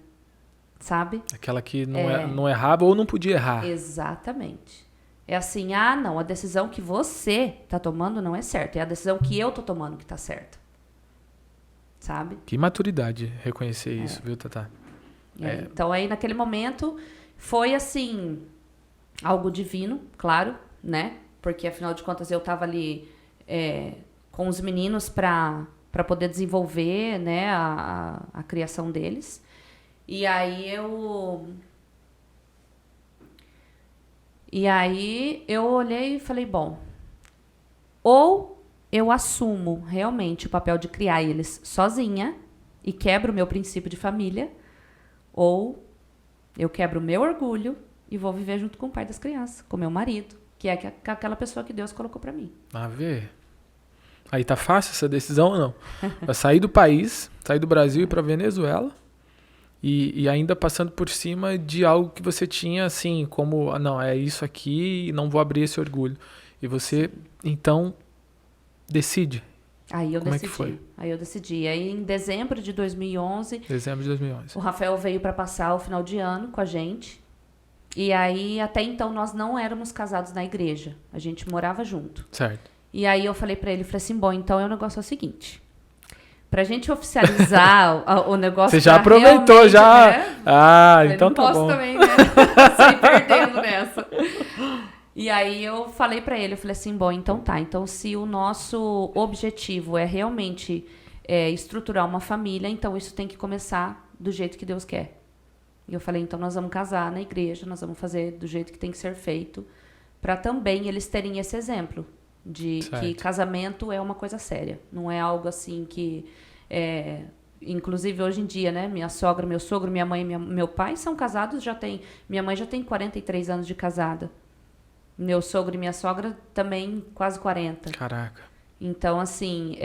S2: sabe?
S1: Aquela que não errava ou não podia errar.
S2: Exatamente. É assim, não, a decisão que você tá tomando não é certa, é a decisão que eu tô tomando que tá certa. Sabe?
S1: Que maturidade reconhecer isso, viu, Tatá?
S2: Então, aí, naquele momento, foi, assim, algo divino, claro, né? Porque, afinal de contas, eu tava ali com os meninos para poder desenvolver, né, a criação deles. E aí eu olhei e falei, bom, ou eu assumo realmente o papel de criar eles sozinha e quebro o meu princípio de família, ou eu quebro o meu orgulho e vou viver junto com o pai das crianças, com meu marido, que é aquela pessoa que Deus colocou para mim.
S1: A ver. Aí tá fácil essa decisão ou não? Vai sair do país, sair do Brasil e ir pra Venezuela e ainda passando por cima de algo que você tinha assim, como, não, é isso aqui e não vou abrir esse orgulho. E você, então, decide.
S2: Aí eu
S1: Como
S2: decidi.
S1: é que foi?
S2: Aí eu decidi. Aí em dezembro de 2011...
S1: Dezembro de 2011.
S2: O Rafael veio para passar o final de ano com a gente. E aí, até então, nós não éramos casados na igreja. A gente morava junto.
S1: Certo.
S2: E aí eu falei pra ele, falei assim, bom, então o negócio é o seguinte, pra gente oficializar o negócio...
S1: Você já aproveitou, já...
S2: Né?
S1: Ah,
S2: falei,
S1: então
S2: não
S1: tá
S2: posso
S1: bom.
S2: também, né? Sair perdendo nessa. E aí eu falei pra ele, eu falei assim, bom, então tá. Então se o nosso objetivo é realmente estruturar uma família, então isso tem que começar do jeito que Deus quer. E eu falei, então nós vamos casar na igreja, nós vamos fazer do jeito que tem que ser feito, para também eles terem esse exemplo de que casamento é uma coisa séria. Não é algo assim que... inclusive hoje em dia, né? Minha sogra, meu sogro, minha mãe e meu pai são casados, minha mãe já tem 43 anos de casada. Meu sogro e minha sogra também quase 40.
S1: Caraca.
S2: Então, assim...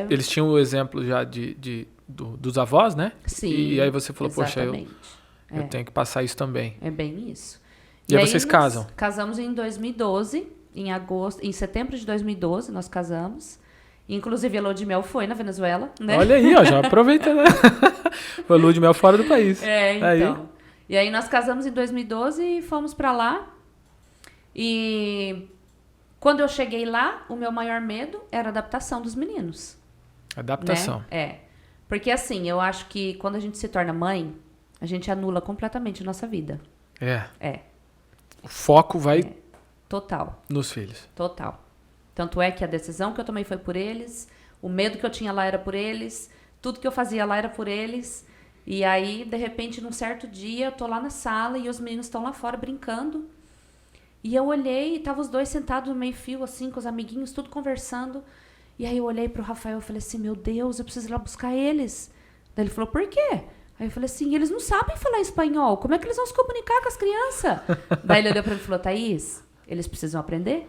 S1: Eles tinham o exemplo já dos avós, né?
S2: Sim.
S1: E aí você falou,
S2: exatamente.
S1: poxa, eu tenho que passar isso também.
S2: É bem isso.
S1: E aí vocês casam?
S2: Casamos em 2012, em setembro de 2012 nós casamos. Inclusive a lua de mel foi na Venezuela, né?
S1: Olha aí, ó, já aproveita, né? Foi lua de mel fora do país.
S2: Então.
S1: Aí.
S2: E aí nós casamos em 2012 e fomos pra lá. E quando eu cheguei lá, o meu maior medo era a adaptação dos meninos.
S1: Adaptação.
S2: Né? Porque assim, eu acho que quando a gente se torna mãe, a gente anula completamente a nossa vida. O
S1: foco vai...
S2: Total.
S1: Nos filhos.
S2: Total. Tanto é que a decisão que eu tomei foi por eles, o medo que eu tinha lá era por eles, tudo que eu fazia lá era por eles. E aí, de repente, num certo dia, eu tô lá na sala e os meninos estão lá fora brincando. E eu olhei e tava os dois sentados no meio-fio, assim, com os amiguinhos, tudo conversando. E aí eu olhei pro Rafael e falei assim, meu Deus, eu preciso ir lá buscar eles. Daí ele falou, por quê? Aí eu falei assim, eles não sabem falar espanhol, como é que eles vão se comunicar com as crianças? Daí ele olhou pra mim e falou, Thaís, eles precisam aprender.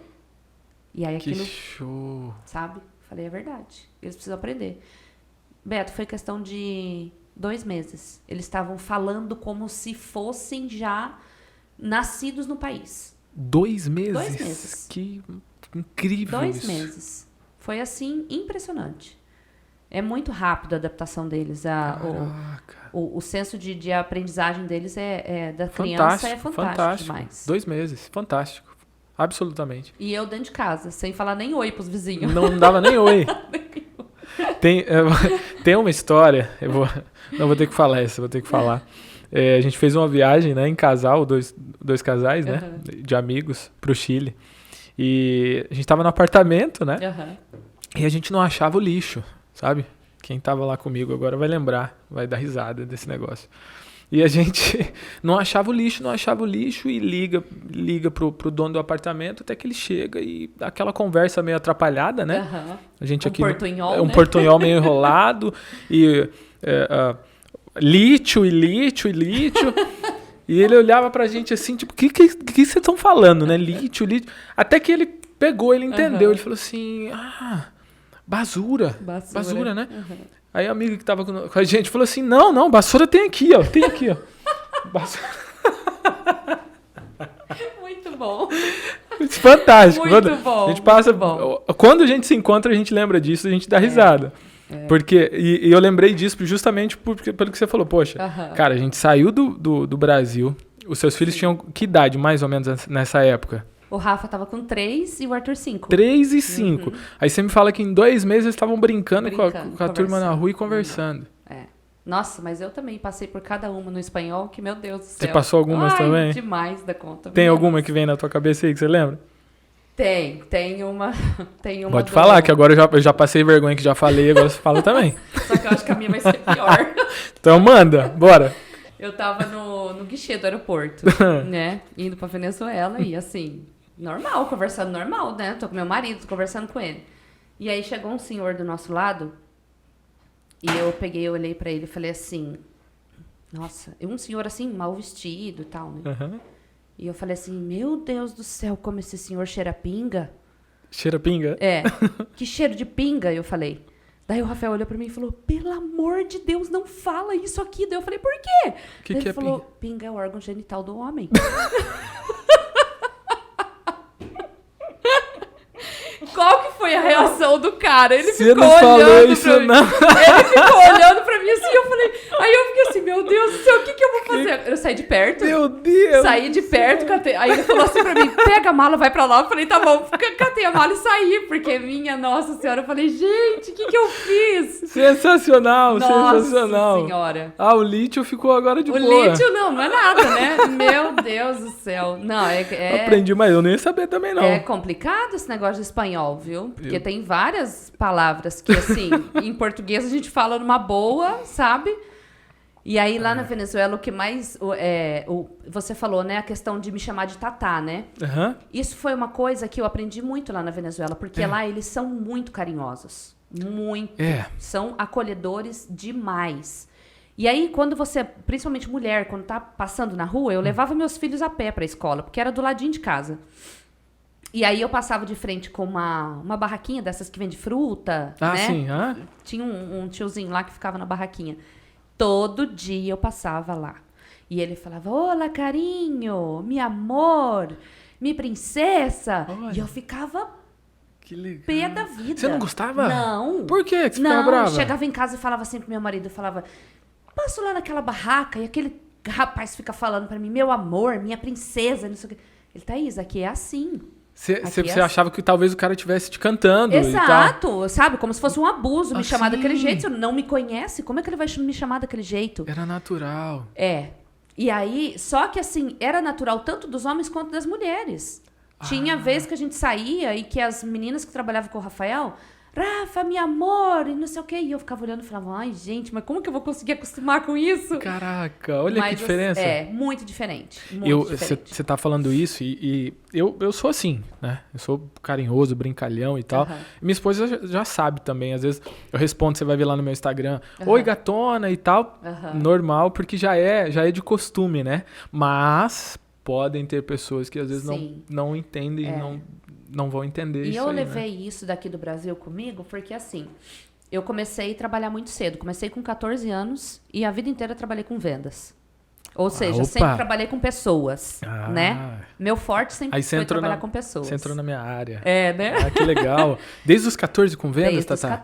S2: E aí aquilo...
S1: Que show!
S2: Sabe? Falei, é verdade. Eles precisam aprender. Beto, foi questão de 2 meses. Eles estavam falando como se fossem já nascidos no país.
S1: 2 meses?
S2: 2 meses.
S1: Que incrível
S2: 2
S1: isso.
S2: meses. Foi assim, impressionante. É muito rápido a adaptação deles. O senso de aprendizagem deles da criança é fantástico demais.
S1: 2 meses, fantástico. Absolutamente.
S2: E eu dentro de casa, sem falar nem oi pros vizinhos.
S1: Não dava nem oi. Tem uma história, não vou ter que falar essa, vou ter que falar. A gente fez uma viagem, né, em casal, dois casais, né, de amigos, pro Chile. E a gente tava no apartamento, né, e a gente não achava o lixo, sabe? Quem tava lá comigo agora vai lembrar, vai dar risada desse negócio. E a gente não achava o lixo e liga pro dono do apartamento até que ele chega e aquela conversa meio atrapalhada, né? A gente aqui
S2: portunhol,
S1: um portunhol meio enrolado e lítio. E ele olhava pra gente assim, tipo, o que vocês estão falando, né? Lítio. Até que ele pegou, ele entendeu, ele falou assim, basura, né? Aí a amiga que tava com a gente falou assim, não, basura tem aqui, ó. Basura.
S2: Muito bom.
S1: Fantástico.
S2: Muito bom.
S1: A gente passa,
S2: bom.
S1: Quando a gente se encontra, a gente lembra disso, a gente dá risada. Porque, e eu lembrei disso justamente pelo que você falou. Poxa, cara, a gente saiu do Brasil, os seus filhos tinham que idade, mais ou menos, nessa época?
S2: O Rafa tava com 3 e o Arthur 5.
S1: 3 e 5. Aí você me fala que em 2 meses eles estavam brincando com a turma na rua e conversando.
S2: Nossa, mas eu também passei por cada uma no espanhol, que meu Deus do céu.
S1: Você passou algumas também?
S2: Demais da conta.
S1: Tem alguma que vem na tua cabeça aí que você lembra?
S2: Tem uma
S1: Pode falar, que agora eu já passei vergonha que já falei, agora você fala também.
S2: Só que eu acho que a minha vai ser pior.
S1: Então manda, bora.
S2: Eu tava no guichê do aeroporto, né? Indo pra Venezuela e assim, normal, conversando normal, né? Tô com meu marido, tô conversando com ele. E aí chegou um senhor do nosso lado e eu olhei pra ele e falei assim, nossa, um senhor assim, mal vestido e tal, né? E eu falei assim, meu Deus do céu, como esse senhor cheira pinga. Cheira pinga? Que cheiro de pinga, eu falei. Daí o Rafael olhou pra mim e falou, pelo amor de Deus, não fala isso aqui. Daí eu falei, por quê? Daí ele falou, pinga é o órgão genital do homem. Qual que foi a reação do cara? Ele ficou olhando pra mim. Ele ficou olhando pra mim assim, eu falei... Aí eu fiquei assim, meu Deus do céu, o que eu vou fazer? Eu saí de perto.
S1: Meu Deus!
S2: Saí de perto, catei. Aí ele falou assim pra mim, pega a mala, vai pra lá. Eu falei, tá bom, catei a mala e saí, porque minha Nossa Senhora, eu falei, gente, o que eu fiz?
S1: Sensacional,
S2: Nossa
S1: sensacional.
S2: Senhora.
S1: Ah, o lítio ficou agora de boa.
S2: O lítio não é nada, né? Meu Deus do céu. Não,
S1: Aprendi, mas eu nem ia saber também, não.
S2: É complicado esse negócio de espanhol, viu? Porque tem várias palavras que, assim, em português a gente fala numa boa, sabe? E aí, lá na Venezuela, o que mais... você falou, né? A questão de me chamar de Tatá, né?
S1: Uhum.
S2: Isso foi uma coisa que eu aprendi muito lá na Venezuela, porque lá eles são muito carinhosos. Muito. São acolhedores demais. E aí, quando você... Principalmente mulher, quando tá passando na rua, eu levava meus filhos a pé pra escola, porque era do ladinho de casa. E aí eu passava de frente com uma barraquinha dessas que vende fruta, né?
S1: Sim.
S2: Tinha um tiozinho lá que ficava na barraquinha. Todo dia eu passava lá. E ele falava, olá, carinho, meu amor, minha princesa.
S1: Olha,
S2: e eu ficava
S1: que legal.
S2: pé da vida.
S1: Você não gostava?
S2: Não.
S1: Por quê? Que você ficava brava?
S2: Chegava em casa e falava assim pro meu marido, eu falava, passo lá naquela barraca e aquele rapaz fica falando pra mim, meu amor, minha princesa, não sei o quê. Ele, Thaís, aqui é assim.
S1: Você achava que talvez o cara estivesse te cantando.
S2: Exato, sabe? Como se fosse um abuso me chamar
S1: Assim.
S2: daquele jeito. Você não me conhece, como é que ele vai me chamar daquele jeito?
S1: Era natural.
S2: E aí, só que assim, era natural tanto dos homens quanto das mulheres. Tinha vez que a gente saía e que as meninas que trabalhavam com o Rafael... Rafa, meu amor, e não sei o quê. E eu ficava olhando e falava, ai, gente, mas como que eu vou conseguir acostumar com isso?
S1: Caraca, olha que diferença.
S2: Muito diferente.
S1: Você tá falando isso e eu sou assim, né? Eu sou carinhoso, brincalhão e tal. Minha esposa já sabe também. Às vezes eu respondo, você vai ver lá no meu Instagram, oi, gatona e tal. Normal, porque já é de costume, né? Mas podem ter pessoas que às vezes não entendem, não vão entender isso.
S2: E eu
S1: aí,
S2: levei isso daqui do Brasil comigo, porque assim, eu comecei a trabalhar muito cedo. Comecei com 14 anos e a vida inteira trabalhei com vendas. Ou seja, sempre trabalhei com pessoas, né? Meu forte sempre foi trabalhar com pessoas.
S1: Você entrou na minha área.
S2: Né?
S1: Ah, que legal. Desde os 14 com vendas, Tatá?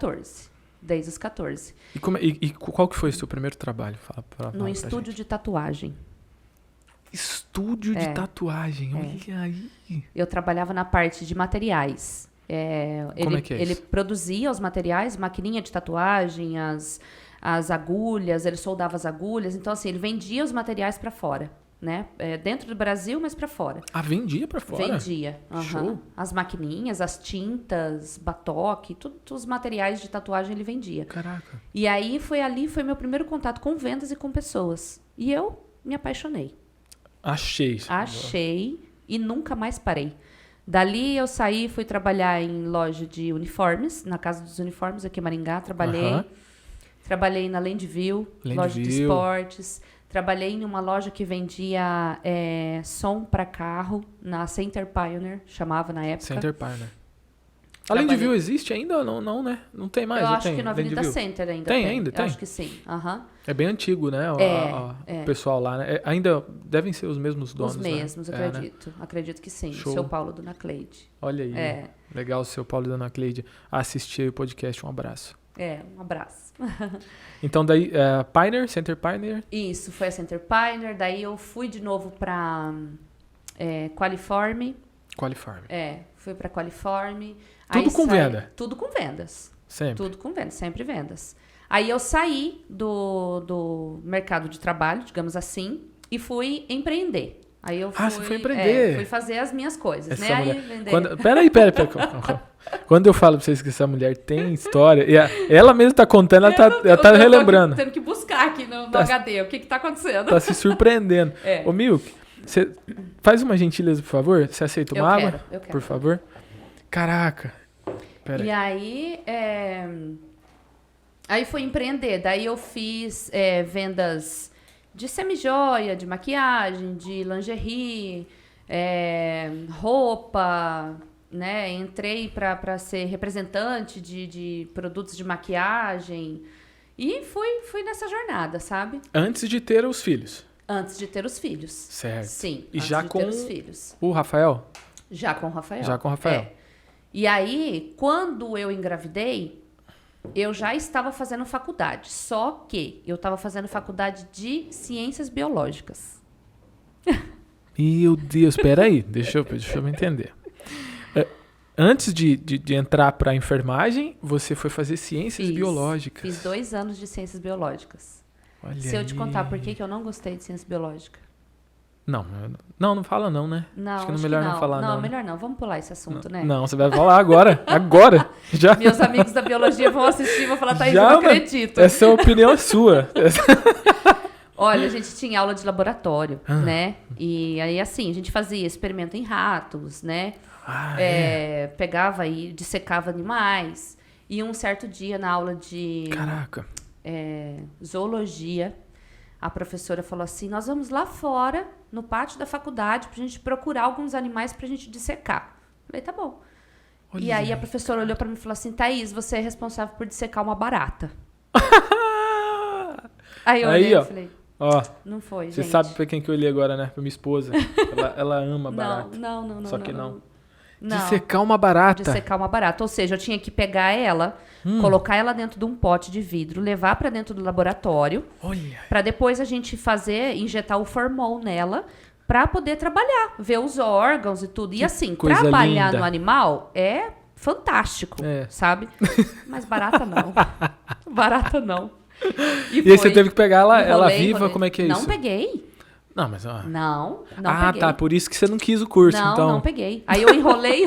S2: Desde os 14.
S1: E qual que foi o seu primeiro trabalho? Fala
S2: no estúdio de tatuagem.
S1: Estúdio de tatuagem, olha aí.
S2: Eu trabalhava na parte de materiais.
S1: Como é que é
S2: ele
S1: isso?
S2: produzia os materiais, maquininha de tatuagem, as agulhas, ele soldava as agulhas. Então, assim, ele vendia os materiais para fora, né? Dentro do Brasil, mas para fora.
S1: Vendia para fora?
S2: Vendia.
S1: Show.
S2: As maquininhas, as tintas, batoque, todos os materiais de tatuagem ele vendia.
S1: Caraca.
S2: E aí, foi meu primeiro contato com vendas e com pessoas. E eu me apaixonei. Achei e nunca mais parei. Dali eu saí, fui trabalhar em loja de uniformes, na Casa dos Uniformes, aqui em Maringá. Trabalhei na Landville, loja de esportes. Trabalhei em uma loja que vendia som para carro, na Center Pioneer, chamava na época.
S1: Center Pioneer. A Landville existe ainda ou não, né? Não tem mais?
S2: Eu acho que na Avenida Center ainda tem.
S1: Ainda tem?
S2: Eu acho que sim.
S1: É bem antigo, né? O pessoal lá, né? Ainda devem ser os mesmos donos,
S2: os mesmos,
S1: né?
S2: acredito.
S1: Né?
S2: Acredito que sim.
S1: Show.
S2: O seu Paulo Dona Cleide.
S1: Olha aí. Legal, o seu Paulo Dona Cleide. Assistir o podcast, um abraço.
S2: Um abraço.
S1: Então, daí, Center Pioneer?
S2: Isso, foi a Center Pioneer. Daí eu fui de novo para Qualiform. Fui para Qualiform.
S1: Tudo com venda?
S2: Tudo com vendas.
S1: Sempre?
S2: Tudo com vendas, sempre vendas. Aí eu saí do mercado de trabalho, digamos assim, e fui empreender. Aí eu fui,
S1: você foi empreender?
S2: Fui fazer as minhas coisas,
S1: essa
S2: né?
S1: Mulher...
S2: Aí vender.
S1: Peraí. Quando eu falo pra vocês que essa mulher tem história, e ela mesma tá contando, ela tá relembrando.
S2: Eu tô tendo que buscar aqui no HD, o que tá acontecendo.
S1: Tá se surpreendendo. Ô, Milk, você faz uma gentileza, por favor? Você aceita uma água?
S2: Eu quero.
S1: Por favor. Caraca.
S2: E aí, aí fui empreender. Daí eu fiz vendas de semijoia, de maquiagem, de lingerie, roupa, né? Entrei para ser representante de produtos de maquiagem e fui nessa jornada, sabe?
S1: Antes de ter os filhos?
S2: Antes de ter os filhos.
S1: Certo.
S2: Sim,
S1: e já com
S2: ter os filhos.
S1: O Rafael?
S2: Já com o Rafael.
S1: Já com o Rafael.
S2: E aí, quando eu engravidei, eu já estava fazendo faculdade, só que eu estava fazendo faculdade de ciências biológicas.
S1: Meu Deus, peraí, deixa eu me entender. Antes de entrar para enfermagem, você foi fazer ciências biológicas.
S2: Fiz 2 anos de ciências biológicas.
S1: Olha
S2: Se eu
S1: aí.
S2: te contar por que eu não gostei de ciência biológica.
S1: Não fala não, né?
S2: Não,
S1: acho que é melhor não falar não.
S2: Não, melhor não. Vamos pular esse assunto, né?
S1: Não, você vai falar agora. Agora. Já.
S2: Meus amigos da biologia vão assistir e vão falar, Thaís,
S1: Já,
S2: eu não acredito.
S1: Essa opinião é sua.
S2: Olha, a gente tinha aula de laboratório, né? E aí, assim, a gente fazia experimento em ratos, né? Pegava e dissecava animais. E um certo dia, na aula de zoologia, a professora falou assim, nós vamos lá fora, no pátio da faculdade, pra gente procurar alguns animais pra gente dissecar. Falei, tá bom.
S1: Olha.
S2: E aí a professora olhou pra mim e falou assim, Thaís, você é responsável por dissecar uma barata. Aí eu olhei e falei...
S1: Ó,
S2: não foi,
S1: você
S2: gente.
S1: sabe pra quem que eu olhei agora, né? Pra minha esposa. ela ama barata.
S2: Não.
S1: Só que não.
S2: Não.
S1: Dissecar uma barata.
S2: Dissecar uma barata. Ou seja, eu tinha que pegar ela, colocar ela dentro de um pote de vidro, levar pra dentro do laboratório.
S1: Olha.
S2: Pra depois a gente injetar o formol nela, pra poder trabalhar, ver os órgãos e tudo. E assim, trabalhar
S1: linda.
S2: no animal é fantástico, sabe? Mas barata não. Barata não.
S1: E aí você teve que pegar ela viva, como é que é isso?
S2: Não peguei.
S1: Não, mas ó.
S2: Não
S1: peguei.
S2: Tá,
S1: por isso que você não quis o curso, então.
S2: Não peguei. Aí eu enrolei.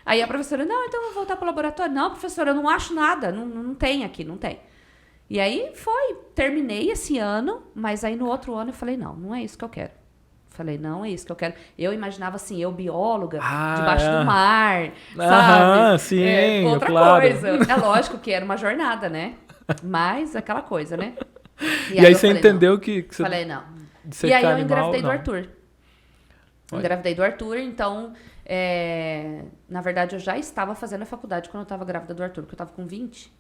S2: Aí a professora, não, então eu vou voltar pro laboratório. Não, professora, eu não acho nada, não tem aqui, não tem. E aí terminei esse ano, mas aí no outro ano eu falei, não é isso que eu quero. Falei, não é isso que eu quero. Eu imaginava assim, eu bióloga, debaixo do mar, sabe?
S1: Sim,
S2: outra
S1: claro.
S2: coisa. É lógico que era uma jornada, né? Mas aquela coisa, né?
S1: E aí você entendeu que você...
S2: Falei, não. E aí eu engravidei do Arthur. Engravidei do Arthur, então... na verdade, eu já estava fazendo a faculdade quando eu estava grávida do Arthur, porque eu estava com 20.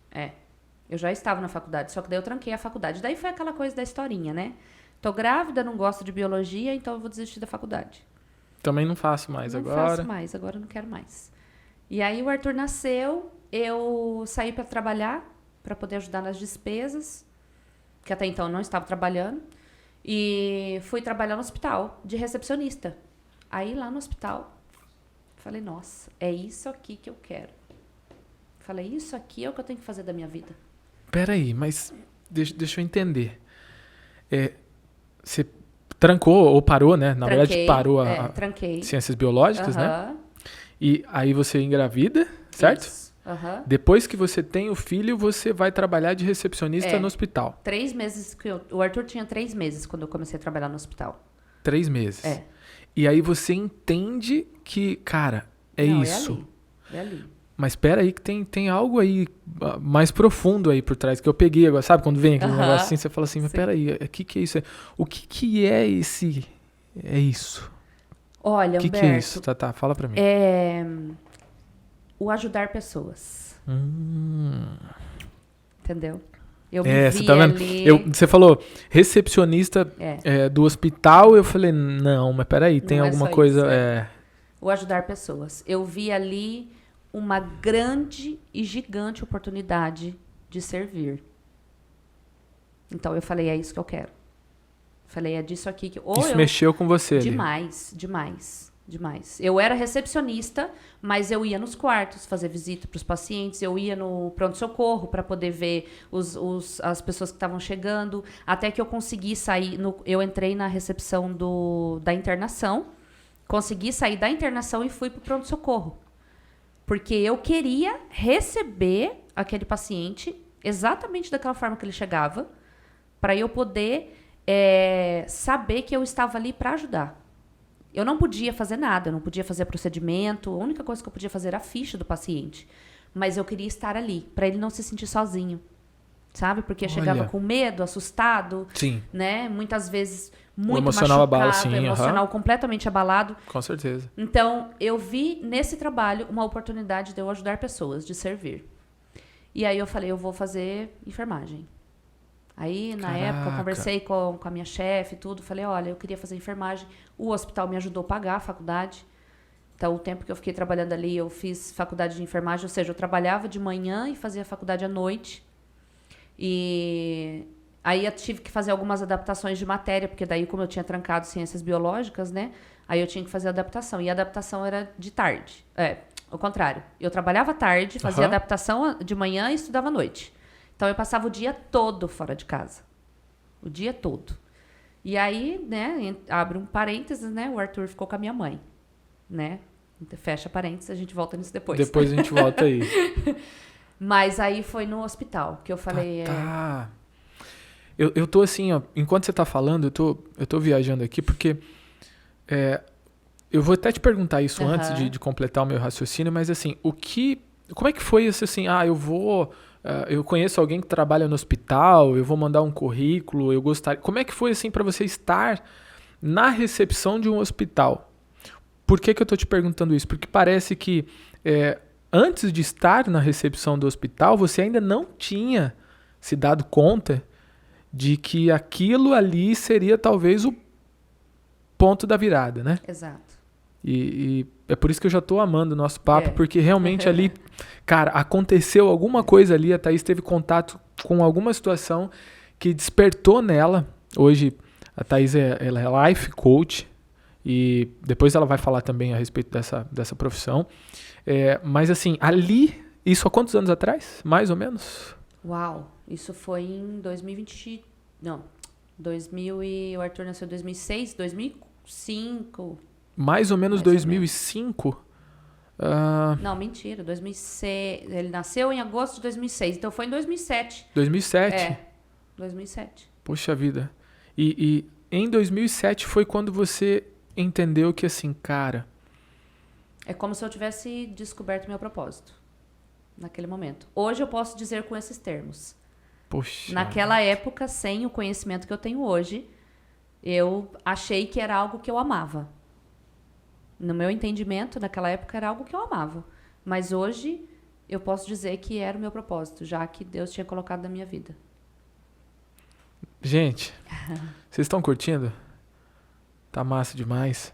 S2: Eu já estava na faculdade, só que daí eu tranquei a faculdade. Daí foi aquela coisa da historinha, né? Tô grávida, não gosto de biologia, então eu vou desistir da faculdade.
S1: Também não faço mais agora.
S2: Não faço mais, agora eu não quero mais. E aí o Arthur nasceu, eu saí para trabalhar, para poder ajudar nas despesas, que até então eu não estava trabalhando, e fui trabalhar no hospital, de recepcionista. Aí lá no hospital, falei, nossa, é isso aqui que eu quero. Falei, isso aqui é o que eu tenho que fazer da minha vida.
S1: Peraí, mas deixa eu entender. Você trancou ou parou, né? Na verdade, parou a ciências biológicas, né? E aí você engravida, certo?
S2: Isso.
S1: Depois que você tem o filho, você vai trabalhar de recepcionista no hospital.
S2: 3 meses. O Arthur tinha 3 meses quando eu comecei a trabalhar no hospital.
S1: 3 meses. E aí você entende que, cara, isso.
S2: É ali.
S1: Mas espera aí que tem algo aí mais profundo aí por trás, que eu peguei agora. Sabe quando vem aquele negócio assim, você fala assim, mas espera aí, o que é isso? O que é esse... É isso?
S2: Olha,
S1: Humberto... O que é isso, Tatá? Fala pra mim.
S2: O ajudar pessoas. Entendeu? Eu
S1: você tá vendo? Você falou recepcionista do hospital, eu falei, não, mas peraí, tem alguma coisa...
S2: O ajudar pessoas. Eu vi ali uma grande e gigante oportunidade de servir. Então eu falei, é isso que eu quero. Falei, é disso aqui que...
S1: Isso mexeu com você ali.
S2: Demais. Eu era recepcionista, mas eu ia nos quartos fazer visita para os pacientes, eu ia no pronto-socorro para poder ver as pessoas que estavam chegando, até que eu consegui sair... eu entrei na recepção da internação, consegui sair da internação e fui para o pronto-socorro. Porque eu queria receber aquele paciente exatamente daquela forma que ele chegava, para eu poder saber que eu estava ali para ajudar. Eu não podia fazer nada, eu não podia fazer procedimento, a única coisa que eu podia fazer era a ficha do paciente. Mas eu queria estar ali, para ele não se sentir sozinho, sabe? Porque eu chegava com medo, assustado, né? Muitas vezes muito
S1: emocional
S2: machucado, emocional completamente abalado.
S1: Com certeza.
S2: Então, eu vi nesse trabalho uma oportunidade de eu ajudar pessoas, de servir. E aí eu falei, eu vou fazer enfermagem. Aí, na época, eu conversei com a minha chefe e tudo. Falei, olha, eu queria fazer enfermagem. O hospital me ajudou a pagar a faculdade. Então, o tempo que eu fiquei trabalhando ali, eu fiz faculdade de enfermagem, ou seja, eu trabalhava de manhã e fazia faculdade à noite. E aí eu tive que fazer algumas adaptações de matéria, porque daí, como eu tinha trancado ciências biológicas, né? Aí eu tinha que fazer adaptação. E a adaptação era de tarde. Ao contrário. Eu trabalhava à tarde, fazia adaptação de manhã e estudava à noite. Então, eu passava o dia todo fora de casa. O dia todo. E aí, né, abre um parênteses, né? O Arthur ficou com a minha mãe, né? Fecha parênteses, a gente volta nisso depois.
S1: Depois a gente volta aí.
S2: Mas aí foi no hospital que eu falei...
S1: Tá. Eu tô assim, ó, enquanto você tá falando, eu tô viajando aqui, porque eu vou até te perguntar isso antes de completar o meu raciocínio, mas assim, como é que foi isso assim, eu conheço alguém que trabalha no hospital, eu vou mandar um currículo, eu gostaria... Como é que foi assim para você estar na recepção de um hospital? Por que eu tô te perguntando isso? Porque parece que antes de estar na recepção do hospital, você ainda não tinha se dado conta de que aquilo ali seria talvez o ponto da virada, né?
S2: Exato.
S1: E é por isso que eu já tô amando o nosso papo, porque realmente ali, cara, aconteceu alguma coisa ali, a Thaís teve contato com alguma situação que despertou nela. Hoje a Thaís ela é life coach, e depois ela vai falar também a respeito dessa profissão. Mas assim, ali, isso há quantos anos atrás? Mais ou menos?
S2: Uau, isso foi em 2020... Não, o Arthur nasceu em 2006, 2005...
S1: Mais ou menos 2005?
S2: Não, mentira, 2006. Ele nasceu em agosto de 2006, então foi em 2007.
S1: 2007?
S2: 2007.
S1: Poxa vida. E em 2007 foi quando você entendeu que assim, cara...
S2: É como se eu tivesse descoberto meu propósito naquele momento. Hoje eu posso dizer com esses termos.
S1: Poxa.
S2: Naquela época, sem o conhecimento que eu tenho hoje, eu achei que era algo que eu amava. No meu entendimento, naquela época, era algo que eu amava. Mas hoje, eu posso dizer que era o meu propósito, já que Deus tinha colocado na minha vida.
S1: Gente, vocês estão curtindo? Tá massa demais.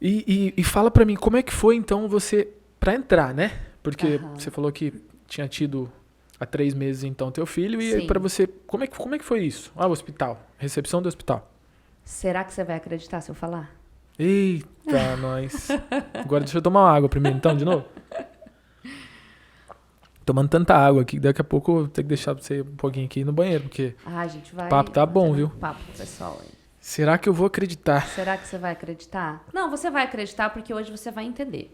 S1: E fala pra mim, como é que foi, então, você... Pra entrar, né? Porque você falou que tinha tido há 3 meses, então, teu filho. E pra você... Como é que foi isso? O hospital. Recepção do hospital.
S2: Será que você vai acreditar se eu falar?
S1: Eita, nós. Agora deixa eu tomar uma água primeiro, então, de novo. Tomando tanta água aqui, daqui a pouco eu vou ter que deixar você um pouquinho aqui no banheiro, porque
S2: a gente vai...
S1: o papo tá bom, viu?
S2: Papo, pessoal. Hein?
S1: Será que eu vou acreditar?
S2: Será que você vai acreditar? Não, você vai acreditar porque hoje você vai entender.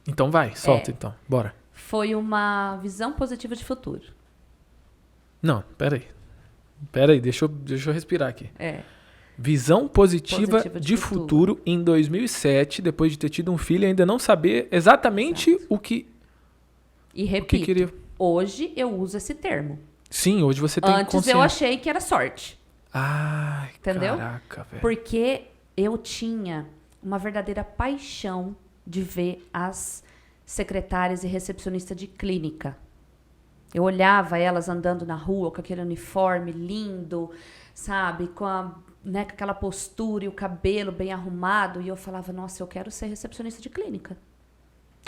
S1: Então vai, solta então, bora.
S2: Foi uma visão positiva de futuro.
S1: Não, peraí, deixa eu respirar aqui. Visão positiva de futuro em 2007, depois de ter tido um filho e ainda não saber exatamente o que...
S2: E repito, queria. Hoje eu uso esse termo.
S1: Sim, hoje você tem
S2: consciência. Antes eu achei que era sorte. Entendeu?
S1: Caraca, velho.
S2: Porque eu tinha uma verdadeira paixão de ver as secretárias e recepcionistas de clínica. Eu olhava elas andando na rua com aquele uniforme lindo, sabe? Com aquela postura e o cabelo bem arrumado. E eu falava, nossa, eu quero ser recepcionista de clínica.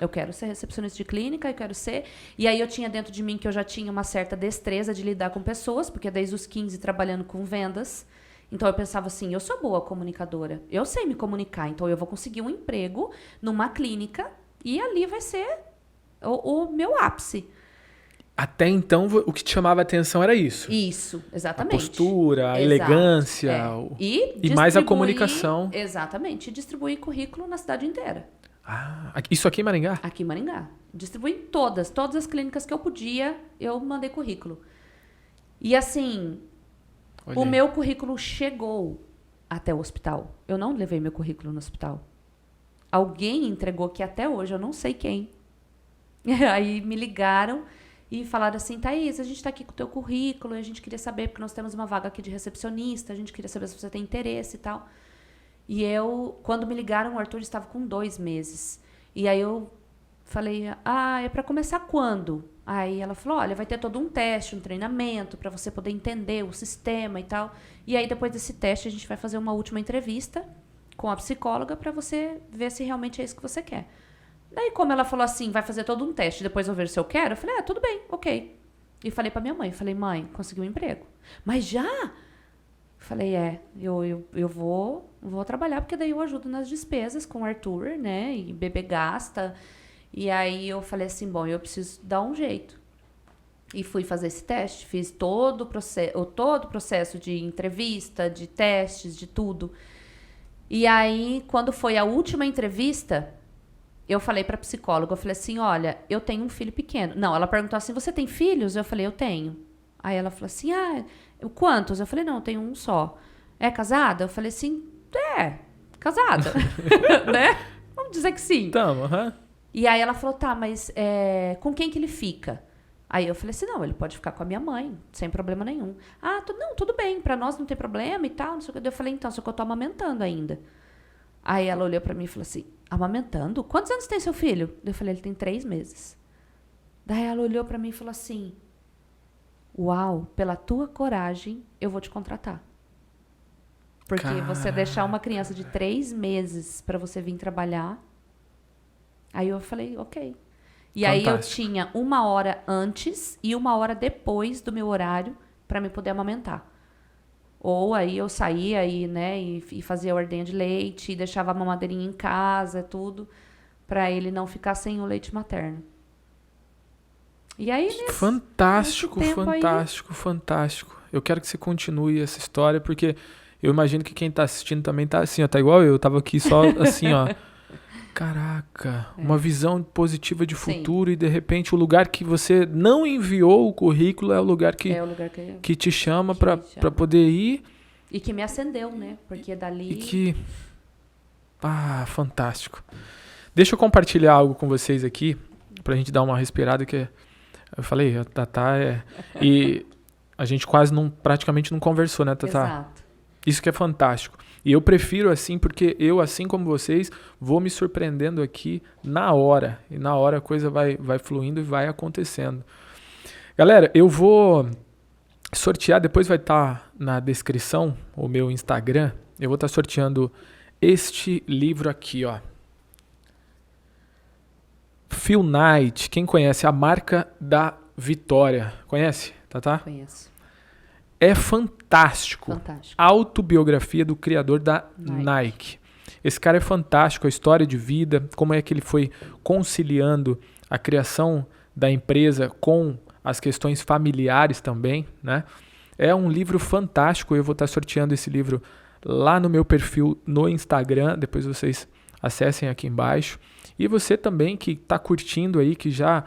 S2: Eu quero ser recepcionista de clínica, eu quero ser... E aí eu tinha dentro de mim que eu já tinha uma certa destreza de lidar com pessoas, porque desde os 15 trabalhando com vendas. Então eu pensava assim, eu sou boa comunicadora, eu sei me comunicar, então eu vou conseguir um emprego numa clínica e ali vai ser o meu ápice.
S1: Até então, o que te chamava a atenção era isso.
S2: Isso, exatamente.
S1: A postura, a elegância. E mais a comunicação.
S2: Exatamente. E distribuir currículo na cidade inteira.
S1: Isso aqui em Maringá?
S2: Aqui em Maringá. Distribuí todas as clínicas que eu podia, eu mandei currículo. E assim, o meu currículo chegou até o hospital. Eu não levei meu currículo no hospital. Alguém entregou, que até hoje eu não sei quem. Aí me ligaram e falaram assim, Thaís, a gente está aqui com o teu currículo, a gente queria saber, porque nós temos uma vaga aqui de recepcionista, a gente queria saber se você tem interesse e tal. E quando me ligaram, o Arthur estava com 2 meses. E aí eu falei, é para começar quando? Aí ela falou, olha, vai ter todo um teste, um treinamento, para você poder entender o sistema e tal. E aí depois desse teste a gente vai fazer uma última entrevista com a psicóloga para você ver se realmente é isso que você quer. Daí, como ela falou assim, vai fazer todo um teste, depois eu ver se eu quero, eu falei, tudo bem, ok. E falei pra minha mãe, mãe, consegui um emprego. Mas já? Falei, eu vou trabalhar, porque daí eu ajudo nas despesas com o Arthur, né? E bebê gasta. E aí eu falei assim, bom, eu preciso dar um jeito. E fui fazer esse teste, fiz todo o processo de entrevista, de testes, de tudo. E aí, quando foi a última entrevista, eu falei pra psicóloga, eu falei assim, olha, eu tenho um filho pequeno. Não, ela perguntou assim, você tem filhos? Eu falei, eu tenho. Aí ela falou assim, quantos? Eu falei, não, eu tenho um só. É casada? Eu falei assim, casada. Né? Vamos dizer que sim.
S1: Tamo,
S2: E aí ela falou, tá, mas com quem que ele fica? Aí eu falei assim, não, ele pode ficar com a minha mãe, sem problema nenhum. Não, tudo bem, pra nós não tem problema e tal, não sei o que. Eu falei, então, só que eu tô amamentando ainda. Aí ela olhou pra mim e falou assim, amamentando? Quantos anos tem seu filho? Eu falei, ele tem 3 meses. Daí ela olhou pra mim e falou assim, uau, pela tua coragem, eu vou te contratar. Porque você deixar uma criança de 3 meses pra você vir trabalhar. Aí eu falei, ok. E aí eu tinha 1 hora antes e 1 hora depois do meu horário pra me poder amamentar. Ou aí eu saía e fazia a ordenha de leite, e deixava a mamadeirinha em casa, tudo, pra ele não ficar sem o leite materno. E aí,
S1: fantástico. Eu quero que você continue essa história, porque eu imagino que quem tá assistindo também tá assim, ó, tá igual eu tava aqui só assim, ó. Caraca, uma visão positiva de futuro e de repente o lugar que você não enviou o currículo é o lugar que te chama para poder ir.
S2: E que me acendeu, né? Porque dali...
S1: fantástico. Deixa eu compartilhar algo com vocês aqui, pra gente dar uma respirada, que eu falei, a Tatá e a gente praticamente não conversou, né, Tatá?
S2: Exato.
S1: Isso que é fantástico. E eu prefiro assim, porque eu, assim como vocês, vou me surpreendendo aqui na hora. E na hora a coisa vai fluindo e vai acontecendo. Galera, eu vou sortear, depois vai estar na descrição o meu Instagram. Eu vou estar sorteando este livro aqui, ó. Phil Knight, quem conhece? A Marca da Vitória. Conhece, Tatá?
S2: Conheço.
S1: É fantástico. Autobiografia do criador da Nike. Esse cara é fantástico, a história de vida, como é que ele foi conciliando a criação da empresa com as questões familiares também, né? É um livro fantástico, eu vou estar sorteando esse livro lá no meu perfil no Instagram, depois vocês acessem aqui embaixo. E você também que está curtindo aí, que já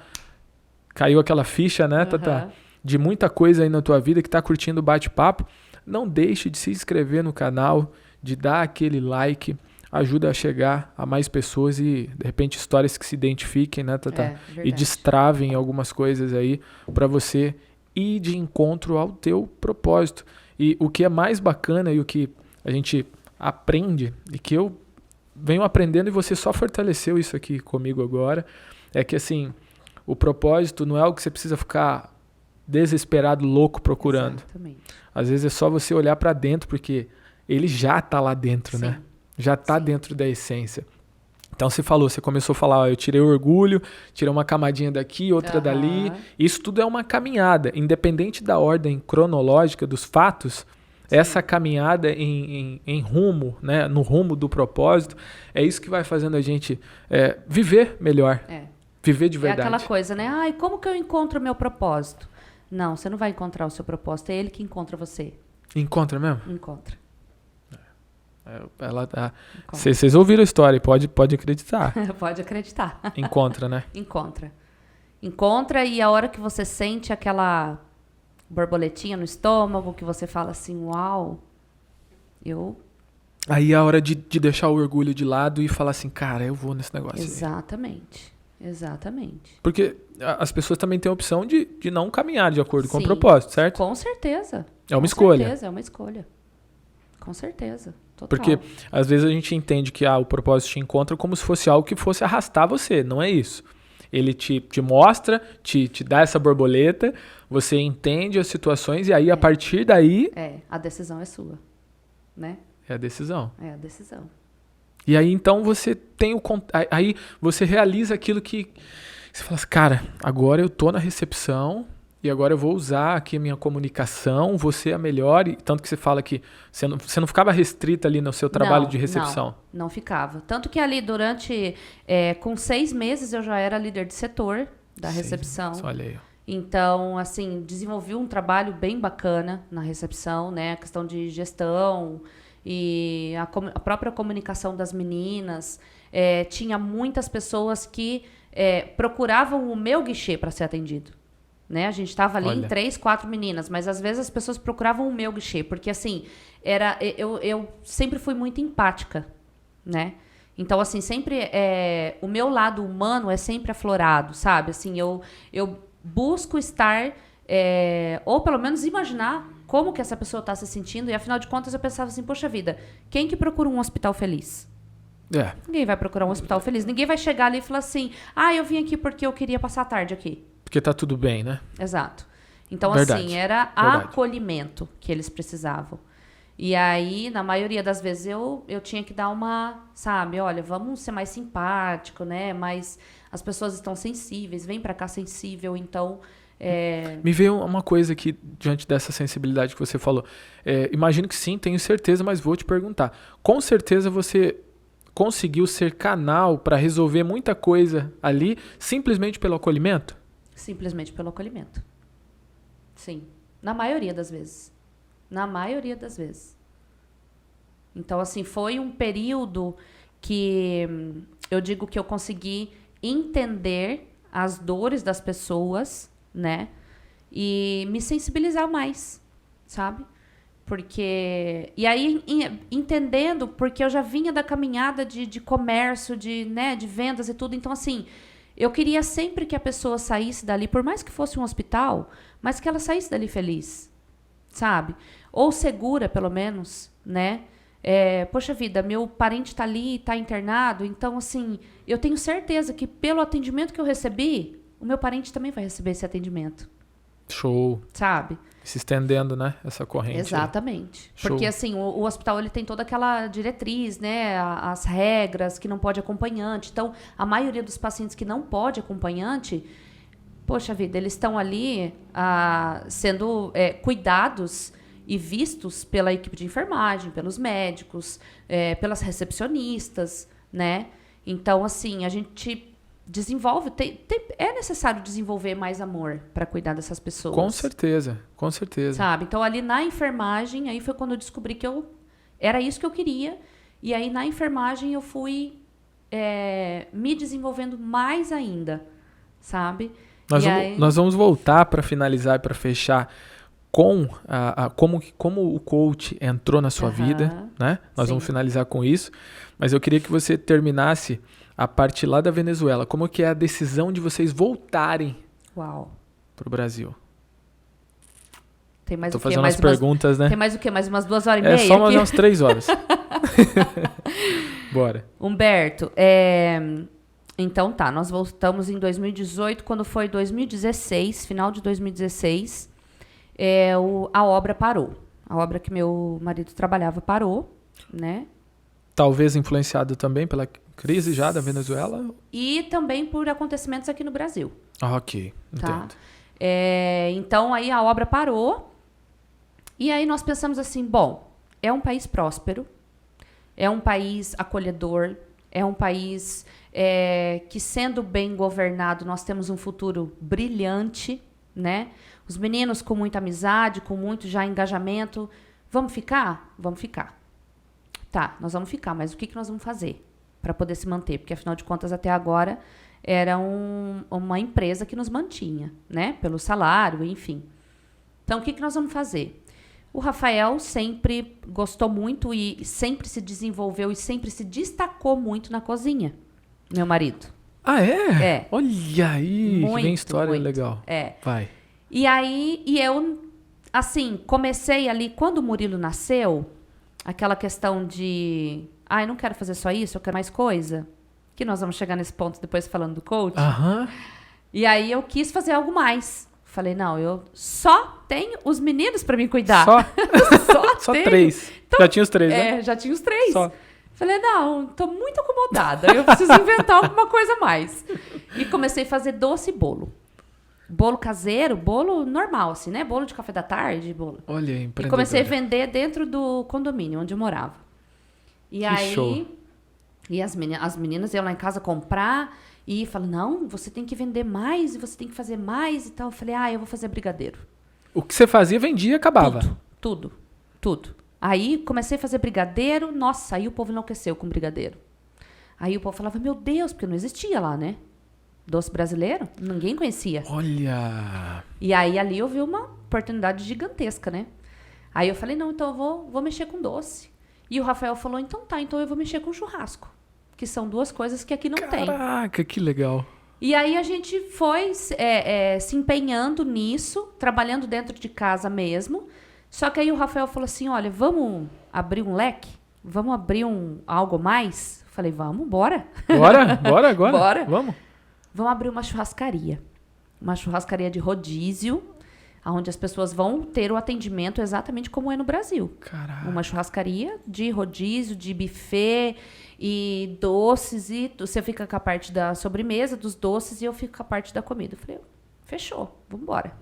S1: caiu aquela ficha, né, Tatá? De muita coisa aí na tua vida, que está curtindo o bate-papo, não deixe de se inscrever no canal, de dar aquele like, ajuda a chegar a mais pessoas e, de repente, histórias que se identifiquem, né, Tatá? E destravem algumas coisas aí para você ir de encontro ao teu propósito. E o que é mais bacana e o que a gente aprende, e que eu venho aprendendo e você só fortaleceu isso aqui comigo agora, é que, assim, o propósito não é algo que você precisa ficar desesperado, louco procurando.
S2: Exatamente.
S1: Às vezes é só você olhar para dentro, porque ele já tá lá dentro, né? Já tá dentro da essência. Então você começou a falar, ó, eu tirei o orgulho, tirei uma camadinha daqui, outra dali. Isso tudo é uma caminhada, independente da ordem cronológica dos fatos. Essa caminhada em rumo, né, no rumo do propósito, é isso que vai fazendo a gente viver melhor, viver de verdade.
S2: É aquela coisa, né? Ai, como que eu encontro o meu propósito? Não, você não vai encontrar o seu propósito, é ele que encontra você.
S1: Encontra mesmo?
S2: Encontra.
S1: Vocês ouviram a história, pode acreditar.
S2: Pode acreditar.
S1: Encontra, né?
S2: Encontra, e a hora que você sente aquela borboletinha no estômago, que você fala assim, uau,
S1: Aí é a hora de deixar o orgulho de lado e falar assim, cara, eu vou nesse negócio.
S2: Exatamente.
S1: Porque as pessoas também têm a opção de não caminhar de acordo com o propósito, certo?
S2: Com certeza.
S1: É uma escolha.
S2: Com certeza, é uma escolha. Com certeza. Total.
S1: Porque às vezes a gente entende que o propósito te encontra como se fosse algo que fosse arrastar você. Não é isso. Ele te mostra, te dá essa borboleta, você entende as situações e aí a partir daí...
S2: a decisão é sua, né?
S1: É a decisão.
S2: É a decisão.
S1: E aí, então, você tem aí você realiza aquilo que você fala assim, cara, agora eu tô na recepção e agora eu vou usar aqui a minha comunicação, vou ser a melhor. E tanto que você fala que você não ficava restrita ali no seu trabalho de recepção.
S2: Não ficava. Tanto que ali com 6 meses eu já era líder de setor da recepção.
S1: Olha aí.
S2: Então, assim, desenvolvi um trabalho bem bacana na recepção, né? A questão de gestão e a própria comunicação das meninas. Tinha muitas pessoas que procuravam o meu guichê para ser atendido. Né? A gente estava ali em 3, 4 meninas, mas às vezes as pessoas procuravam o meu guichê, porque assim, eu sempre fui muito empática, né? Então, assim, sempre o meu lado humano é sempre aflorado, sabe? Assim, eu busco estar, ou pelo menos imaginar como que essa pessoa está se sentindo, e afinal de contas eu pensava assim, poxa vida, quem que procura um hospital feliz? Ninguém vai procurar um hospital feliz, ninguém vai chegar ali e falar assim, eu vim aqui porque eu queria passar a tarde aqui.
S1: Porque tá tudo bem, né?
S2: Exato. Então, assim, era acolhimento que eles precisavam. E aí, na maioria das vezes, eu tinha que dar sabe, olha, vamos ser mais simpático, né? Mas as pessoas estão sensíveis, vem pra cá sensível, então...
S1: Me veio uma coisa aqui, diante dessa sensibilidade que você falou. Imagino que sim, tenho certeza, mas vou te perguntar. Com certeza você conseguiu ser canal para resolver muita coisa ali, simplesmente pelo acolhimento?
S2: Simplesmente pelo acolhimento. Sim. Na maioria das vezes. Na maioria das vezes. Então, assim, foi um período que eu digo que eu consegui entender as dores das pessoas, né? E me sensibilizar mais, sabe? Porque... E aí, entendendo, porque eu já vinha da caminhada de comércio, de vendas e tudo. Então, assim... Eu queria sempre que a pessoa saísse dali, por mais que fosse um hospital, mas que ela saísse dali feliz, sabe? Ou segura, pelo menos, né? Poxa vida, meu parente está ali, está internado, então, assim, eu tenho certeza que pelo atendimento que eu recebi, o meu parente também vai receber esse atendimento.
S1: Show.
S2: Sabe?
S1: Se estendendo, né? Essa corrente.
S2: Exatamente. Porque, assim, o hospital ele tem toda aquela diretriz, né? As regras, que não pode acompanhante. Então, a maioria dos pacientes que não pode acompanhante, poxa vida, eles estão ali sendo cuidados e vistos pela equipe de enfermagem, pelos médicos, pelas recepcionistas, né? Então, assim, a gente... desenvolve, é necessário desenvolver mais amor para cuidar dessas pessoas.
S1: Com certeza, com certeza.
S2: Sabe? Então, ali na enfermagem, aí foi quando eu descobri que era isso que eu queria. E aí, na enfermagem, eu fui me desenvolvendo mais ainda, sabe?
S1: Nós vamos voltar para finalizar e para fechar com como o coach entrou na sua vida, né? Nós vamos finalizar com isso. Mas eu queria que você terminasse a parte lá da Venezuela. Como que é a decisão de vocês voltarem para o Brasil?
S2: Tem mais
S1: Tô fazendo umas perguntas, né?
S2: Tem mais o quê? Mais umas 2 horas e meia?
S1: Só mais umas 3 horas. Bora.
S2: Humberto, então tá, nós voltamos em 2018, quando foi 2016, final de 2016, a obra parou. A obra que meu marido trabalhava parou, né? Talvez
S1: influenciado também pela crise já da Venezuela?
S2: E também por acontecimentos aqui no Brasil.
S1: Ok, entendo.
S2: Tá? Então, aí a obra parou. E aí nós pensamos assim, bom, é um país próspero, é um país acolhedor, é um país que, sendo bem governado, nós temos um futuro brilhante, né? Os meninos com muita amizade, com muito já engajamento. Vamos ficar? Vamos ficar. Tá, nós vamos ficar, mas o que nós vamos fazer para poder se manter? Porque, afinal de contas, até agora era uma empresa que nos mantinha, né? Pelo salário, enfim. Então, o que nós vamos fazer? O Rafael sempre gostou muito e sempre se desenvolveu e sempre se destacou muito na cozinha, meu marido.
S1: Ah, é? Olha aí,
S2: muito,
S1: vem história
S2: muito.
S1: Legal.
S2: Vai. E aí, eu, assim, comecei ali, quando o Murilo nasceu, aquela questão de, eu não quero fazer só isso, eu quero mais coisa. Que nós vamos chegar nesse ponto depois falando do coach. E aí eu quis fazer algo mais. Falei, não, eu só tenho os meninos para me cuidar.
S1: Só 3. Então, já tinha os 3, né?
S2: Já tinha os 3.
S1: Só.
S2: Falei, não, tô muito acomodada, eu preciso inventar alguma coisa a mais. E comecei a fazer doce e bolo. Bolo caseiro, bolo normal, assim, né? Bolo de café da tarde, bolo.
S1: Olha,
S2: E
S1: empreendedora.
S2: comecei a vender dentro do condomínio onde eu morava. E
S1: Que
S2: aí,
S1: show.
S2: e as meninas iam lá em casa comprar e falaram, não, você tem que vender mais e você tem que fazer mais e tal. Eu falei, eu vou fazer brigadeiro.
S1: O que você fazia, vendia e acabava.
S2: Tudo. Aí comecei a fazer brigadeiro, nossa, aí o povo enlouqueceu com brigadeiro. Aí o povo falava, meu Deus, porque não existia lá, né? Doce brasileiro, ninguém conhecia.
S1: Olha.
S2: E aí ali eu vi uma oportunidade gigantesca, né? Aí eu falei, não, então eu vou mexer com doce. E o Rafael falou, então tá, então eu vou mexer com churrasco. Que são duas coisas que aqui não tem.
S1: Caraca, que legal.
S2: E aí a gente foi se empenhando nisso, trabalhando dentro de casa mesmo. Só que aí o Rafael falou assim, olha, vamos abrir um leque? Vamos abrir algo mais? Falei, vamos, bora.
S1: Bora agora?
S2: Bora.
S1: Vamos.
S2: Vamos abrir uma churrascaria. Uma churrascaria de rodízio, onde as pessoas vão ter o atendimento exatamente como é no Brasil.
S1: Caraca.
S2: Uma churrascaria de rodízio, de buffet e doces. E você fica com a parte da sobremesa, dos doces, e eu fico com a parte da comida. Eu falei, fechou, vamos embora.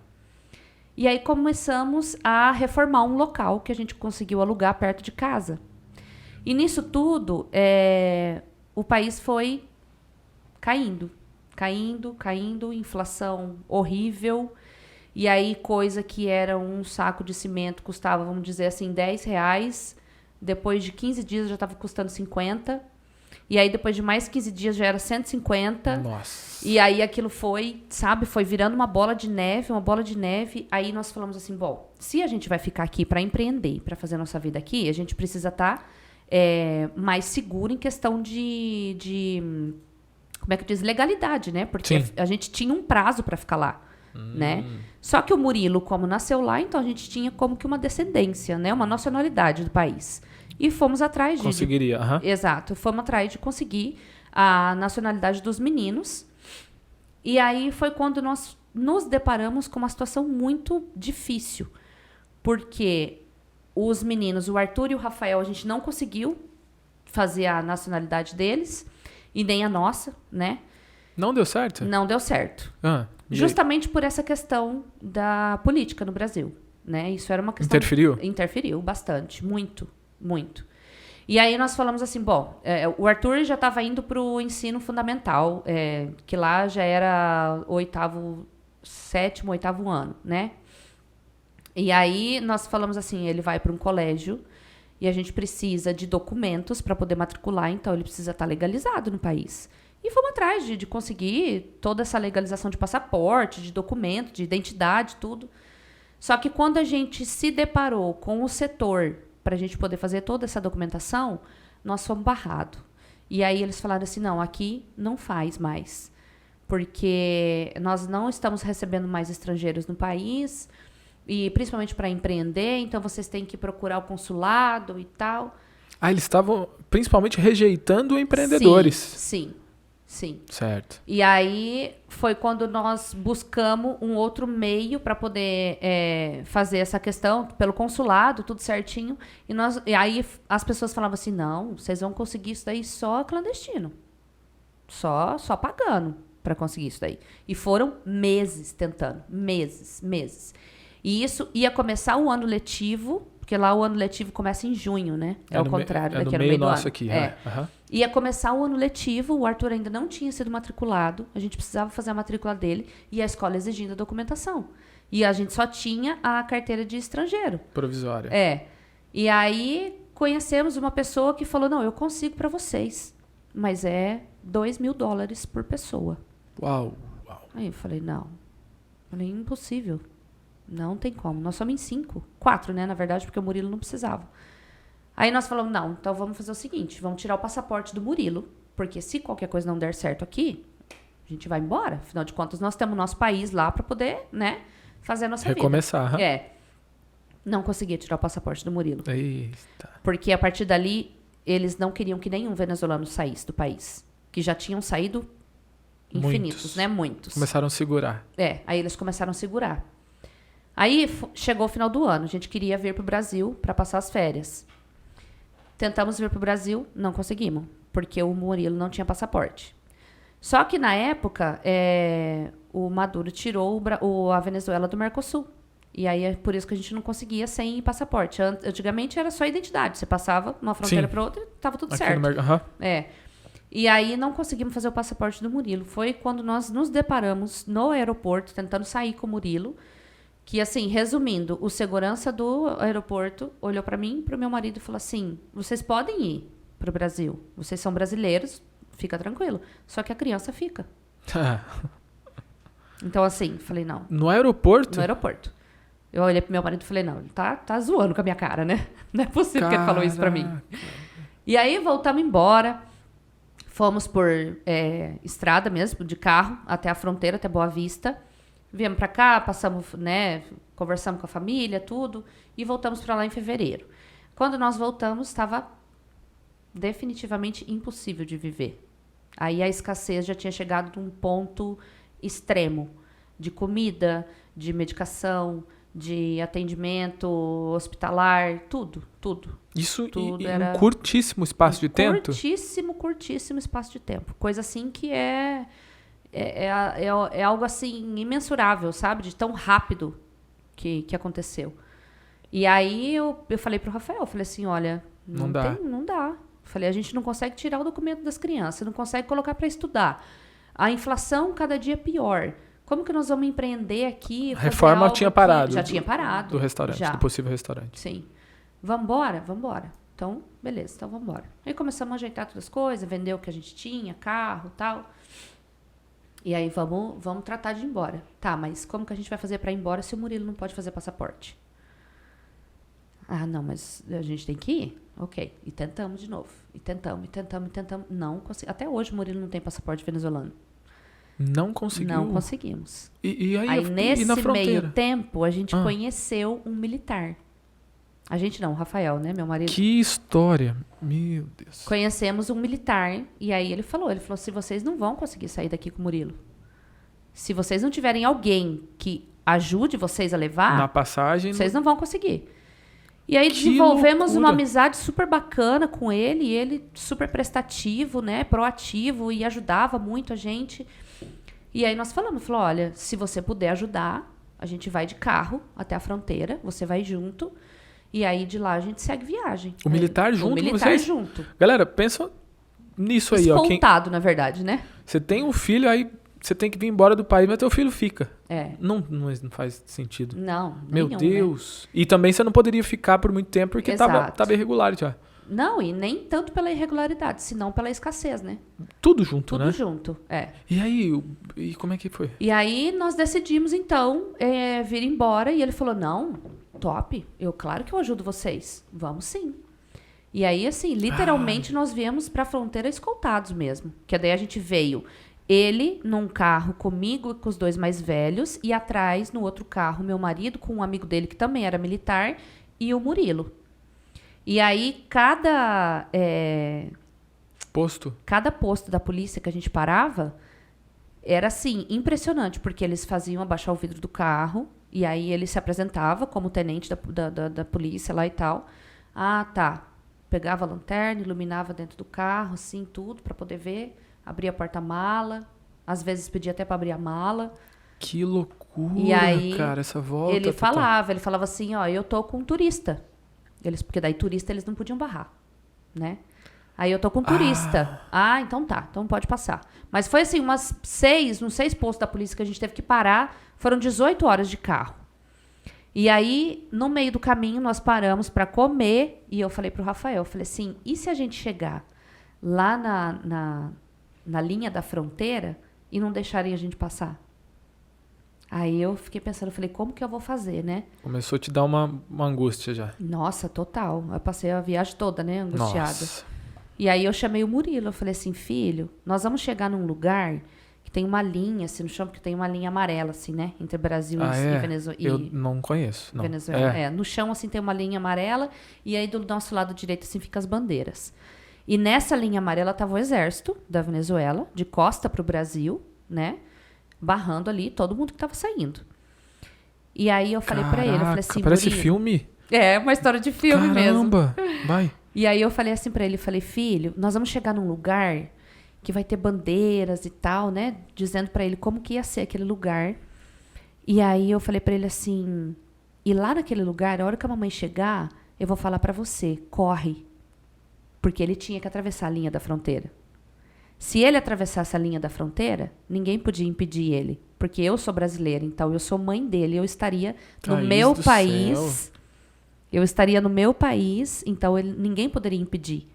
S2: E aí começamos a reformar um local que a gente conseguiu alugar perto de casa. E nisso tudo, o país foi caindo, inflação horrível. E aí, coisa que era um saco de cimento custava, vamos dizer assim, R$10. Depois de 15 dias já estava custando 50. E aí, depois de mais 15 dias, já era 150.
S1: Nossa.
S2: E aí, aquilo foi virando uma bola de neve. Aí, nós falamos assim, bom, se a gente vai ficar aqui para empreender, para fazer a nossa vida aqui, a gente precisa estar mais seguro em questão de como é que diz? Legalidade, né? Porque a gente tinha um prazo para ficar lá, né? Só que o Murilo, como nasceu lá, então a gente tinha como que uma descendência, né? Uma nacionalidade do país. E fomos atrás
S1: Conseguiria, aham.
S2: Exato. Fomos atrás de conseguir a nacionalidade dos meninos. E aí foi quando nós nos deparamos com uma situação muito difícil. Porque os meninos, o Arthur e o Rafael, a gente não conseguiu fazer a nacionalidade deles. E nem a nossa, né?
S1: Não deu certo?
S2: Não deu certo. Justamente por essa questão da política no Brasil, né? Isso era uma questão...
S1: Interferiu?
S2: Interferiu bastante, muito. E aí nós falamos assim, bom, o Arthur já estava indo para o ensino fundamental, que lá já era sétimo, oitavo ano, né? E aí nós falamos assim, ele vai para um colégio e a gente precisa de documentos para poder matricular, então ele precisa estar legalizado no país. E fomos atrás de conseguir toda essa legalização de passaporte, de documento, de identidade, tudo. Só que quando a gente se deparou com o setor para a gente poder fazer toda essa documentação, nós fomos barrados. E aí eles falaram assim, não, aqui não faz mais, porque nós não estamos recebendo mais estrangeiros no país, e principalmente para empreender, então vocês têm que procurar o consulado e tal.
S1: Eles estavam principalmente rejeitando empreendedores.
S2: Sim.
S1: Certo.
S2: E aí foi quando nós buscamos um outro meio para poder fazer essa questão pelo consulado, tudo certinho. E aí as pessoas falavam assim, não, vocês vão conseguir isso daí só clandestino. Só pagando para conseguir isso daí. E foram meses tentando, meses. E isso ia começar o ano letivo, porque lá o ano letivo começa em junho, né? É o contrário, daqui no meio do ano.
S1: Aqui, Ia
S2: começar o ano letivo, o Arthur ainda não tinha sido matriculado, a gente precisava fazer a matrícula dele e a escola exigindo a documentação. E a gente só tinha a carteira de estrangeiro.
S1: Provisória.
S2: E aí conhecemos uma pessoa que falou, não, eu consigo para vocês, mas é $2.000 por pessoa.
S1: Uau.
S2: Aí eu falei, não. Impossível. Não tem como. Nós somos em 5. 4, né? Na verdade, porque o Murilo não precisava. Aí nós falamos, não, então vamos fazer o seguinte, vamos tirar o passaporte do Murilo, porque se qualquer coisa não der certo aqui, a gente vai embora. Afinal de contas, nós temos o nosso país lá para poder, né, fazer a nossa
S1: recomeçar.
S2: vida. Não conseguia tirar o passaporte do Murilo.
S1: Eita.
S2: Porque a partir dali, eles não queriam que nenhum venezuelano saísse do país. Que já tinham saído infinitos, né? Muitos.
S1: Começaram a segurar.
S2: Aí eles começaram a segurar. Aí chegou o final do ano, a gente queria vir para o Brasil para passar as férias. Tentamos vir pro Brasil, não conseguimos, porque o Murilo não tinha passaporte. Só que na época, o Maduro tirou a Venezuela do Mercosul. E aí é por isso que a gente não conseguia sem passaporte. Antigamente era só identidade. Você passava de uma fronteira para outra e tava tudo certo. E aí não conseguimos fazer o passaporte do Murilo. Foi quando nós nos deparamos no aeroporto, tentando sair com o Murilo. Que, assim, resumindo, o segurança do aeroporto olhou para mim e pro meu marido e falou assim: vocês podem ir pro Brasil. Vocês são brasileiros, fica tranquilo. Só que a criança fica. Então, assim, falei, não.
S1: No aeroporto?
S2: No aeroporto. Eu olhei pro meu marido e falei, não, ele tá zoando com a minha cara, né? Não é possível que ele falou isso pra mim. E aí, voltamos embora. Fomos por estrada mesmo, de carro, até a fronteira, até Boa Vista. Viemos pra cá, passamos, né, conversamos com a família, tudo. E voltamos pra lá em fevereiro. Quando nós voltamos, estava definitivamente impossível de viver. Aí a escassez já tinha chegado num ponto extremo. De comida, de medicação, de atendimento hospitalar, tudo.
S1: Isso
S2: tudo
S1: em
S2: era
S1: um curtíssimo espaço de tempo?
S2: Curtíssimo espaço de tempo. Coisa assim que é algo assim imensurável, sabe? De tão rápido que aconteceu. E aí eu falei pro Rafael, falei assim, olha, não dá. Falei, a gente não consegue tirar o documento das crianças, não consegue colocar para estudar. A inflação cada dia é pior. Como que nós vamos empreender aqui?
S1: A reforma tinha parado.
S2: Já tinha parado.
S1: Do restaurante,
S2: já.
S1: Do possível restaurante.
S2: Sim. Vambora. Então, beleza, então vambora. Aí começamos a ajeitar todas as coisas, vender o que a gente tinha, carro e tal. E aí vamos tratar de ir embora. Tá, mas como que a gente vai fazer para ir embora se o Murilo não pode fazer passaporte? Ah, não, mas a gente tem que ir? Ok. E tentamos de novo. E tentamos. Não consegui. Até hoje o Murilo não tem passaporte venezuelano.
S1: Não conseguiu?
S2: Não conseguimos.
S1: E aí
S2: nesse
S1: na fronteira?
S2: meio tempo, a gente conheceu um militar. A gente não, o Rafael, né? Meu marido.
S1: Que história. Meu Deus.
S2: Conhecemos um militar. E aí ele falou, se vocês não vão conseguir sair daqui com o Murilo. Se vocês não tiverem alguém que ajude vocês a levar...
S1: Na passagem...
S2: Vocês não vão conseguir. E aí desenvolvemos uma amizade super bacana com ele. E ele super prestativo, né? Proativo. E ajudava muito a gente. E aí nós falou, olha, se você puder ajudar, a gente vai de carro até a fronteira, você vai junto, e aí de lá a gente segue viagem.
S1: O militar junto?
S2: O militar junto.
S1: Galera, pensa nisso aí.
S2: Escoltado, na verdade, né?
S1: Você tem um filho, aí você tem que vir embora do país, mas teu filho fica. Não faz sentido.
S2: Não,
S1: Meu Deus. Né? E também você não poderia ficar por muito tempo, porque tava irregular já.
S2: Não, e nem tanto pela irregularidade, senão pela escassez, né?
S1: Tudo junto, né?
S2: Tudo junto,
S1: E aí, como é que foi?
S2: E aí nós decidimos, então, vir embora. E ele falou, não, top, claro que eu ajudo vocês. Vamos sim. E aí, assim, literalmente nós viemos pra fronteira escoltados mesmo. Que daí a gente veio, ele num carro comigo e com os dois mais velhos. E atrás, no outro carro, meu marido com um amigo dele que também era militar. E o Murilo. E aí, cada posto da polícia que a gente parava era, assim, impressionante, porque eles faziam abaixar o vidro do carro, e aí ele se apresentava como tenente da polícia lá e tal. Ah, tá. Pegava a lanterna, iluminava dentro do carro, assim, tudo, para poder ver. Abria a porta-mala, às vezes pedia até para abrir a mala.
S1: Que loucura,
S2: e aí,
S1: cara, essa volta.
S2: Ele falava assim, eu tô com um turista. Porque daí turista eles não podiam barrar, né? Aí eu tô com turista. Então tá. Então pode passar. Mas foi assim, uns 6 postos da polícia que a gente teve que parar. Foram 18 horas de carro. E aí, no meio do caminho, nós paramos para comer. E eu falei pro Rafael, eu falei assim, e se a gente chegar lá na linha da fronteira e não deixarem a gente passar? Aí eu fiquei pensando, eu falei, como que eu vou fazer, né?
S1: Começou a te dar uma angústia já.
S2: Nossa, total. Eu passei a viagem toda, né, angustiada.
S1: Nossa.
S2: E aí eu chamei o Murilo, eu falei assim, filho, nós vamos chegar num lugar que tem uma linha, assim, no chão, porque tem uma linha amarela, assim, né? Entre Brasil e Venezuela.
S1: Eu não conheço, não.
S2: Venezuela. No chão, assim, tem uma linha amarela e aí do nosso lado direito, assim, fica as bandeiras. E nessa linha amarela tava o exército da Venezuela, de costa pro Brasil, né? Barrando ali todo mundo que tava saindo. E aí eu falei pra ele, eu falei assim,
S1: parece
S2: Murilo,
S1: filme?
S2: É, uma história de filme mesmo.
S1: Caramba, vai.
S2: E aí eu falei assim pra ele, falei, filho, nós vamos chegar num lugar que vai ter bandeiras e tal, né? Dizendo pra ele como que ia ser aquele lugar. E aí eu falei pra ele assim, e lá naquele lugar, a hora que a mamãe chegar, eu vou falar pra você, corre. Porque ele tinha que atravessar a linha da fronteira. Se ele atravessasse a linha da fronteira, ninguém podia impedir ele. Porque eu sou brasileira, então eu sou mãe dele, eu estaria no meu país. Eu estaria no meu país, então ninguém poderia impedir.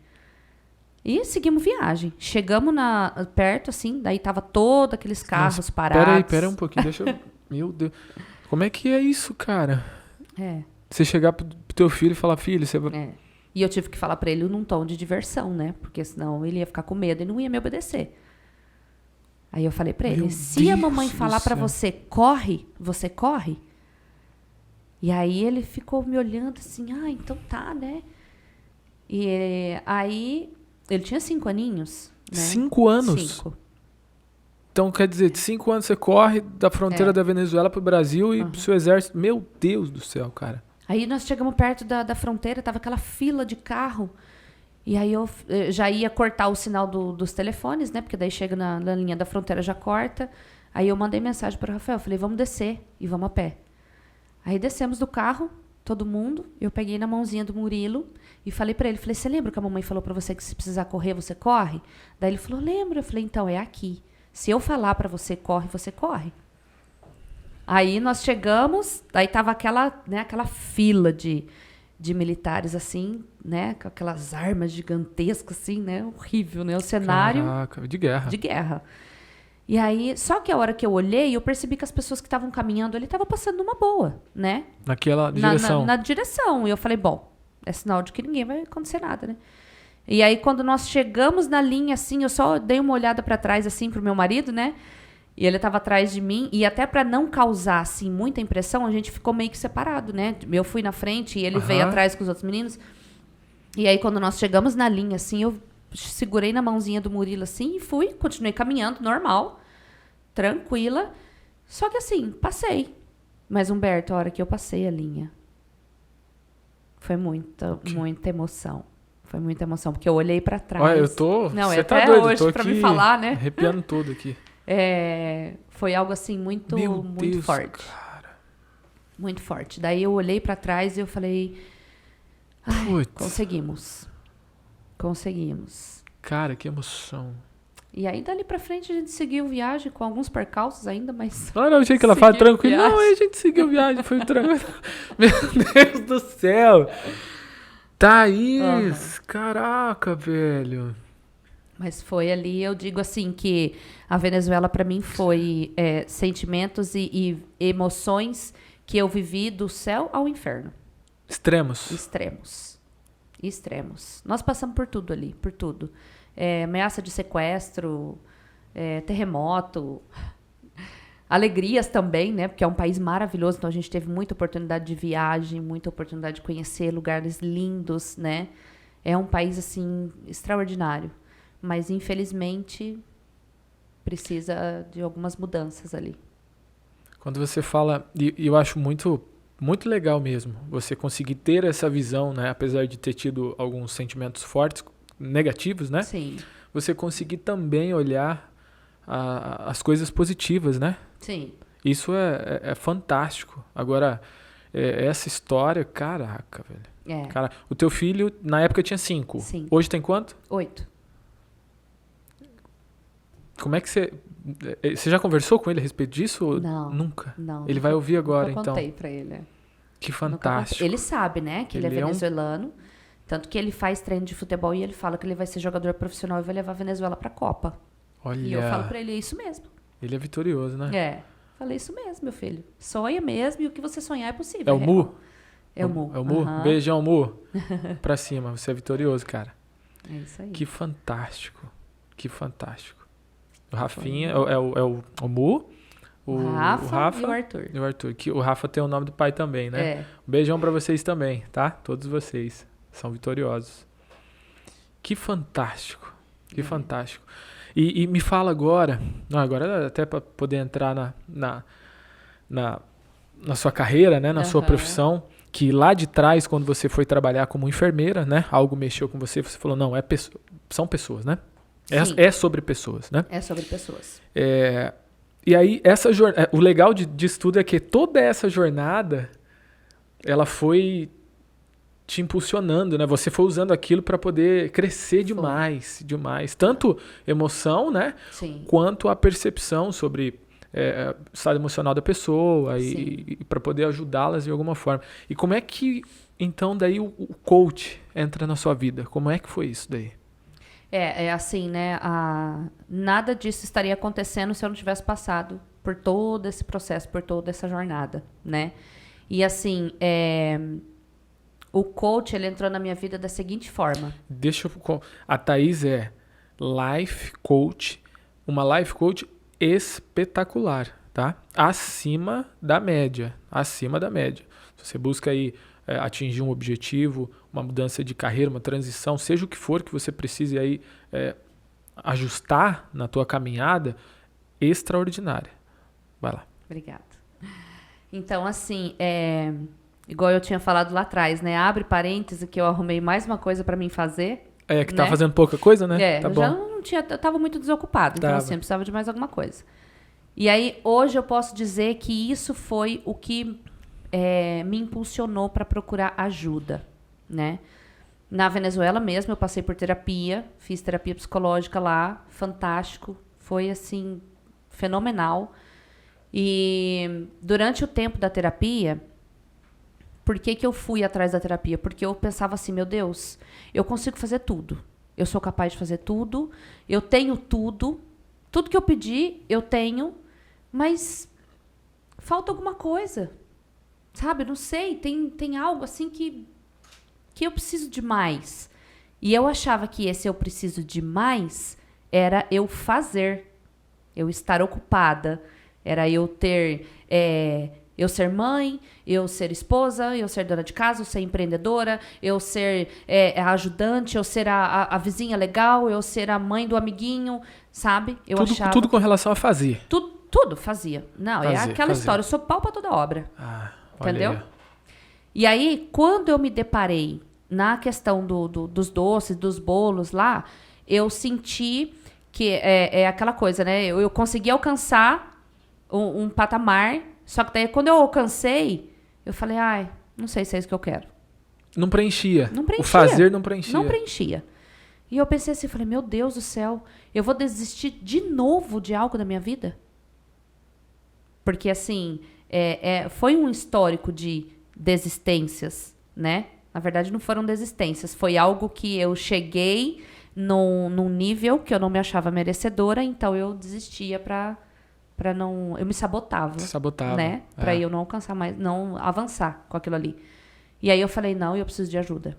S2: E seguimos viagem. Chegamos perto, assim, daí tava todos aqueles carros parados.
S1: Pera aí um pouquinho, deixa eu... Meu Deus. Como é que é isso, cara? Você chegar pro teu filho e falar, filho, você vai...
S2: E eu tive que falar pra ele num tom de diversão, né? Porque senão ele ia ficar com medo e não ia me obedecer. Aí eu falei pra ele, se a mamãe falar pra você, corre, você corre? E aí ele ficou me olhando assim, então tá, né? E aí, ele tinha 5 aninhos, né?
S1: 5 anos?
S2: 5.
S1: Então, quer dizer, de 5 anos você corre da fronteira da Venezuela pro Brasil e pro seu exército. Meu Deus do céu, cara.
S2: Aí nós chegamos perto da fronteira, tava aquela fila de carro. E aí eu já ia cortar o sinal dos telefones, né? Porque daí chega na linha da fronteira, já corta. Aí eu mandei mensagem para o Rafael, falei, vamos descer e vamos a pé. Aí descemos do carro, todo mundo. Eu peguei na mãozinha do Murilo e falei para ele, falei, você lembra que a mamãe falou para você que se precisar correr, você corre? Daí ele falou, lembro. Eu falei, então, é aqui. Se eu falar para você corre, você corre. Aí nós chegamos, aí tava aquela fila de militares, assim, né? Com aquelas armas gigantescas, assim, né? Horrível, né? O cenário...
S1: Caraca, de guerra.
S2: De guerra. E aí, só que a hora que eu olhei, eu percebi que as pessoas que estavam caminhando ali estavam passando numa boa, né?
S1: Naquela direção.
S2: Na direção. E eu falei, bom, é sinal de que ninguém vai acontecer nada, né? E aí, quando nós chegamos na linha, assim, eu só dei uma olhada pra trás, assim, pro meu marido, né? E ele estava atrás de mim. E até para não causar, assim, muita impressão, a gente ficou meio que separado, né? Eu fui na frente e ele veio atrás com os outros meninos. E aí, quando nós chegamos na linha, assim, eu segurei na mãozinha do Murilo, assim, e fui. Continuei caminhando, normal, tranquila. Só que, assim, passei. Mas, Humberto, a hora que eu passei a linha, foi muita emoção. Foi muita emoção, porque eu olhei para trás.
S1: Olha, eu tô...
S2: Não,
S1: você
S2: é
S1: tá
S2: até
S1: doido,
S2: hoje
S1: tô
S2: para
S1: aqui
S2: me falar, né?
S1: arrepiando tudo aqui.
S2: Foi algo assim muito forte.
S1: Cara.
S2: Muito forte. Daí eu olhei pra trás e eu falei, conseguimos.
S1: Cara, que emoção.
S2: E aí dali pra frente a gente seguiu viagem com alguns percalços ainda, mas...
S1: Não, eu achei que ela fala tranquilo. Não, aí a gente seguiu viagem, foi tranquilo. Meu Deus do céu. Thaís, caraca, velho.
S2: Mas foi ali, eu digo assim, que a Venezuela para mim foi sentimentos e emoções que eu vivi do céu ao inferno.
S1: Extremos.
S2: Nós passamos por tudo ali, por tudo. Ameaça de sequestro, terremoto, alegrias também, né? Porque é um país maravilhoso, então a gente teve muita oportunidade de viagem, muita oportunidade de conhecer lugares lindos, né? É um país, assim, extraordinário. Mas, infelizmente, precisa de algumas mudanças ali.
S1: Quando você fala, e eu acho muito, muito legal mesmo, você conseguir ter essa visão, né? Apesar de ter tido alguns sentimentos fortes, negativos, né?
S2: Sim.
S1: Você conseguir também olhar as coisas positivas, né?
S2: Sim.
S1: Isso é fantástico. Agora, essa história, caraca, velho. Cara, o teu filho, na época, tinha 5.
S2: Sim.
S1: Hoje tem quanto?
S2: 8.
S1: Como é que você... Você já conversou com ele a respeito disso?
S2: Não.
S1: Nunca?
S2: Não.
S1: Ele vai ouvir agora,
S2: nunca
S1: então.
S2: contei pra ele.
S1: Que fantástico.
S2: Ele sabe, né? Que ele é venezuelano. Tanto que ele faz treino de futebol e ele fala que ele vai ser jogador profissional e vai levar a Venezuela pra Copa.
S1: Olha.
S2: E eu falo pra ele, é isso mesmo.
S1: Ele é vitorioso, né?
S2: Falei, isso mesmo, meu filho. Sonha mesmo e o que você sonhar é possível.
S1: É o Mu?
S2: É o Mu.
S1: É o Mu? Beijão, Mu. Pra cima, você é vitorioso, cara.
S2: É isso aí.
S1: Que fantástico. Que fantástico. O Rafinha, é o Mu, o Rafa
S2: e o Arthur.
S1: E o Arthur. Que o Rafa tem o nome do pai também, né? Um beijão pra vocês também, tá? Todos vocês são vitoriosos. Que fantástico. Que fantástico. E me fala agora, agora até para poder entrar na sua carreira, né? Na sua profissão. que lá de trás, quando você foi trabalhar como enfermeira, né? Algo mexeu com você, você falou, não, são pessoas, né? É sobre pessoas, né?
S2: É sobre pessoas.
S1: E aí, o legal disso tudo é que toda essa jornada, ela foi te impulsionando, né? Você foi usando aquilo para poder crescer demais. Tanto emoção, né?
S2: Sim.
S1: Quanto a percepção sobre o estado emocional da pessoa e para poder ajudá-las de alguma forma. E como é que, então, daí o coach entra na sua vida? Como é que foi isso daí?
S2: É assim, né? Nada disso estaria acontecendo se eu não tivesse passado por todo esse processo, por toda essa jornada, né? E assim, o coach, ele entrou na minha vida da seguinte forma.
S1: A Thaís é life coach, uma life coach espetacular, tá? Acima da média. Se você busca aí atingir um objetivo, uma mudança de carreira, uma transição, seja o que for que você precise aí ajustar na tua caminhada, extraordinária. Vai lá.
S2: Obrigada. Então, assim, igual eu tinha falado lá atrás, né? Abre parêntese que eu arrumei mais uma coisa para mim fazer.
S1: Que né? Tá fazendo pouca coisa, né? Tá
S2: eu
S1: bom.
S2: já não tinha, eu tava muito desocupada, então assim, eu precisava de mais alguma coisa. E aí, hoje eu posso dizer que isso foi o que me impulsionou para procurar ajuda, né? Na Venezuela mesmo, eu passei por terapia, fiz terapia psicológica lá, fantástico, foi assim, fenomenal. E durante o tempo da terapia, por que eu fui atrás da terapia? Porque eu pensava assim, meu Deus, eu consigo fazer tudo. Eu sou capaz de fazer tudo, eu tenho tudo que eu pedi, eu tenho, mas falta alguma coisa, sabe? Não sei, tem algo assim que eu preciso de mais. E eu achava que esse eu preciso de mais era eu fazer, eu estar ocupada, era eu ter... eu ser mãe, eu ser esposa, eu ser dona de casa, eu ser empreendedora, eu ser ajudante, eu ser a vizinha legal, eu ser a mãe do amiguinho, sabe? Eu achava...
S1: Tudo com relação a fazer.
S2: Tudo fazia. Não, é aquela história, eu sou pau pra toda obra. Entendeu?
S1: Aí.
S2: E aí, quando eu me deparei na questão dos doces, dos bolos lá, eu senti que é aquela coisa, né? Eu consegui alcançar um patamar. Só que daí, quando eu alcancei, eu falei, não sei se é isso que eu quero.
S1: Não preenchia. O fazer não preenchia.
S2: Não preenchia. E eu pensei assim, falei, meu Deus do céu, eu vou desistir de novo de algo da minha vida? Porque, assim, foi um histórico de desistências, né? Na verdade, não foram desistências. Foi algo que eu cheguei num nível que eu não me achava merecedora, então eu desistia pra não... Eu me sabotava. Né? Pra eu não alcançar mais, não avançar com aquilo ali. E aí eu falei, não, eu preciso de ajuda.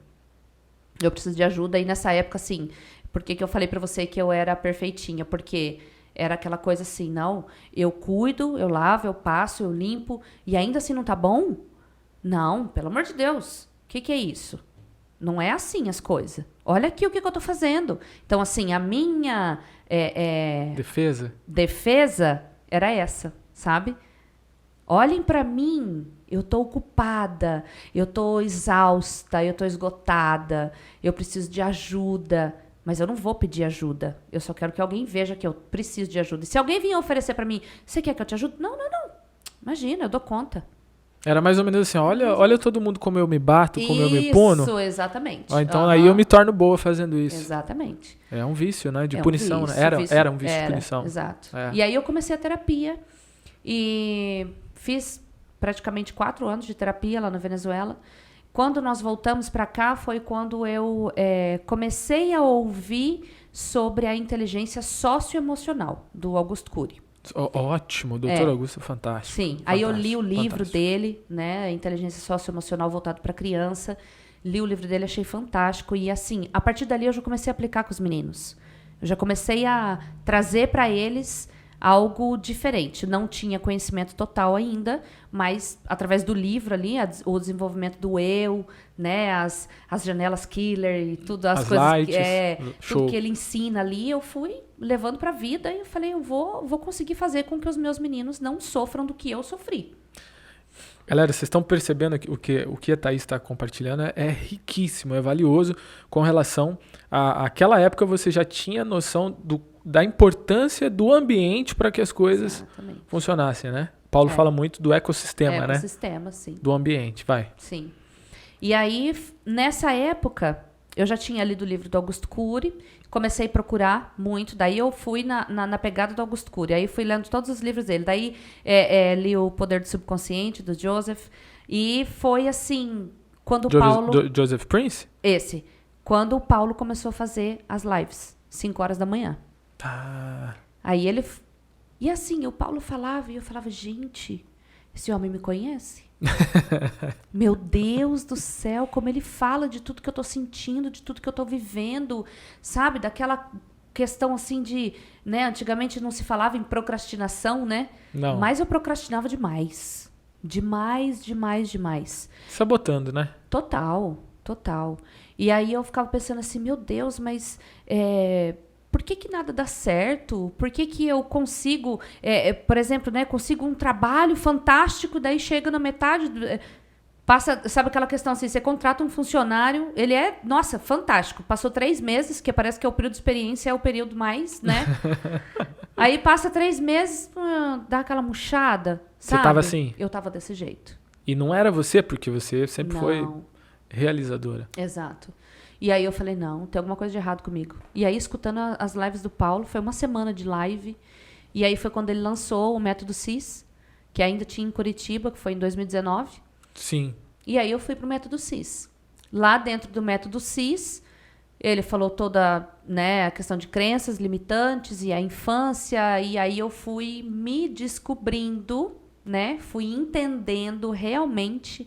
S2: Eu preciso de ajuda. E nessa época, assim, por que eu falei pra você que eu era perfeitinha? Porque era aquela coisa assim, não, eu cuido, eu lavo, eu passo, eu limpo, e ainda assim não tá bom? Não, pelo amor de Deus. O que é isso? Não é assim as coisas. Olha aqui o que eu tô fazendo. Então, assim, a minha... Defesa era essa, sabe? Olhem pra mim, eu tô ocupada, eu tô exausta, eu tô esgotada, eu preciso de ajuda, mas eu não vou pedir ajuda. Eu só quero que alguém veja que eu preciso de ajuda. E se alguém vier oferecer pra mim, você quer que eu te ajude? Não. Imagina, eu dou conta.
S1: Era mais ou menos assim, olha todo mundo como eu me bato, como eu me puno.
S2: Isso, exatamente.
S1: Então aí eu me torno boa fazendo isso.
S2: Exatamente.
S1: É um vício, né? De punição,
S2: vício,
S1: né? Era um vício de punição.
S2: Exato. E aí eu comecei a terapia e fiz praticamente 4 anos de terapia lá na Venezuela. Quando nós voltamos para cá foi quando eu comecei a ouvir sobre a inteligência socioemocional do Augusto Cury.
S1: Ótimo, doutor Augusto, fantástico.
S2: Sim, aí eu li o livro dele, né, Inteligência Socioemocional voltado para criança, li o livro dele, achei fantástico, e assim, a partir dali eu já comecei a aplicar com os meninos. Eu já comecei a trazer para eles algo diferente. Não tinha conhecimento total ainda, mas através do livro ali, o desenvolvimento do eu, né, as janelas killer e tudo, as coisas
S1: lights,
S2: tudo que ele ensina ali, eu fui levando para a vida e eu falei, eu vou conseguir fazer com que os meus meninos não sofram do que eu sofri.
S1: Galera, vocês estão percebendo que o que a Thaís está compartilhando é riquíssimo, é valioso com relação àquela época você já tinha noção da importância do ambiente para que as coisas funcionassem, né? Paulo fala muito do ecossistema, né?
S2: Ecossistema, sim.
S1: Do ambiente, vai.
S2: Sim. E aí, nessa época, eu já tinha lido o livro do Augusto Cury, comecei a procurar muito, daí eu fui na pegada do Augusto Cury, aí fui lendo todos os livros dele, daí li O Poder do Subconsciente, do Joseph, e foi assim, quando o Paulo...
S1: Joseph Prince?
S2: Esse. Quando o Paulo começou a fazer as lives, 5 horas da manhã. Aí ele... E assim, o Paulo falava, e eu falava, gente, esse homem me conhece? Meu Deus do céu, como ele fala de tudo que eu tô sentindo, de tudo que eu tô vivendo, sabe? Daquela questão assim de, né? Antigamente não se falava em procrastinação, né?
S1: Não.
S2: Mas eu procrastinava demais. Demais.
S1: Sabotando, né?
S2: Total. E aí eu ficava pensando assim, meu Deus, mas... por que nada dá certo? Por que eu consigo, por exemplo, né, consigo um trabalho fantástico, daí chega na metade, passa, sabe aquela questão assim, você contrata um funcionário, ele é, nossa, fantástico, passou 3 meses, que parece que é o período de experiência, é o período mais, né? Aí passa 3 meses, dá aquela murchada, sabe?
S1: Você tava assim?
S2: Eu tava desse jeito.
S1: E não era você, porque você sempre foi realizadora.
S2: Exato. E aí eu falei, não, tem alguma coisa de errado comigo. E aí, escutando as lives do Paulo, foi uma semana de live. E aí foi quando ele lançou o Método CIS, que ainda tinha em Curitiba, que foi em 2019.
S1: Sim.
S2: E aí eu fui pro Método CIS. Lá dentro do Método CIS, ele falou toda, né, a questão de crenças limitantes e a infância. E aí eu fui me descobrindo, né, fui entendendo realmente...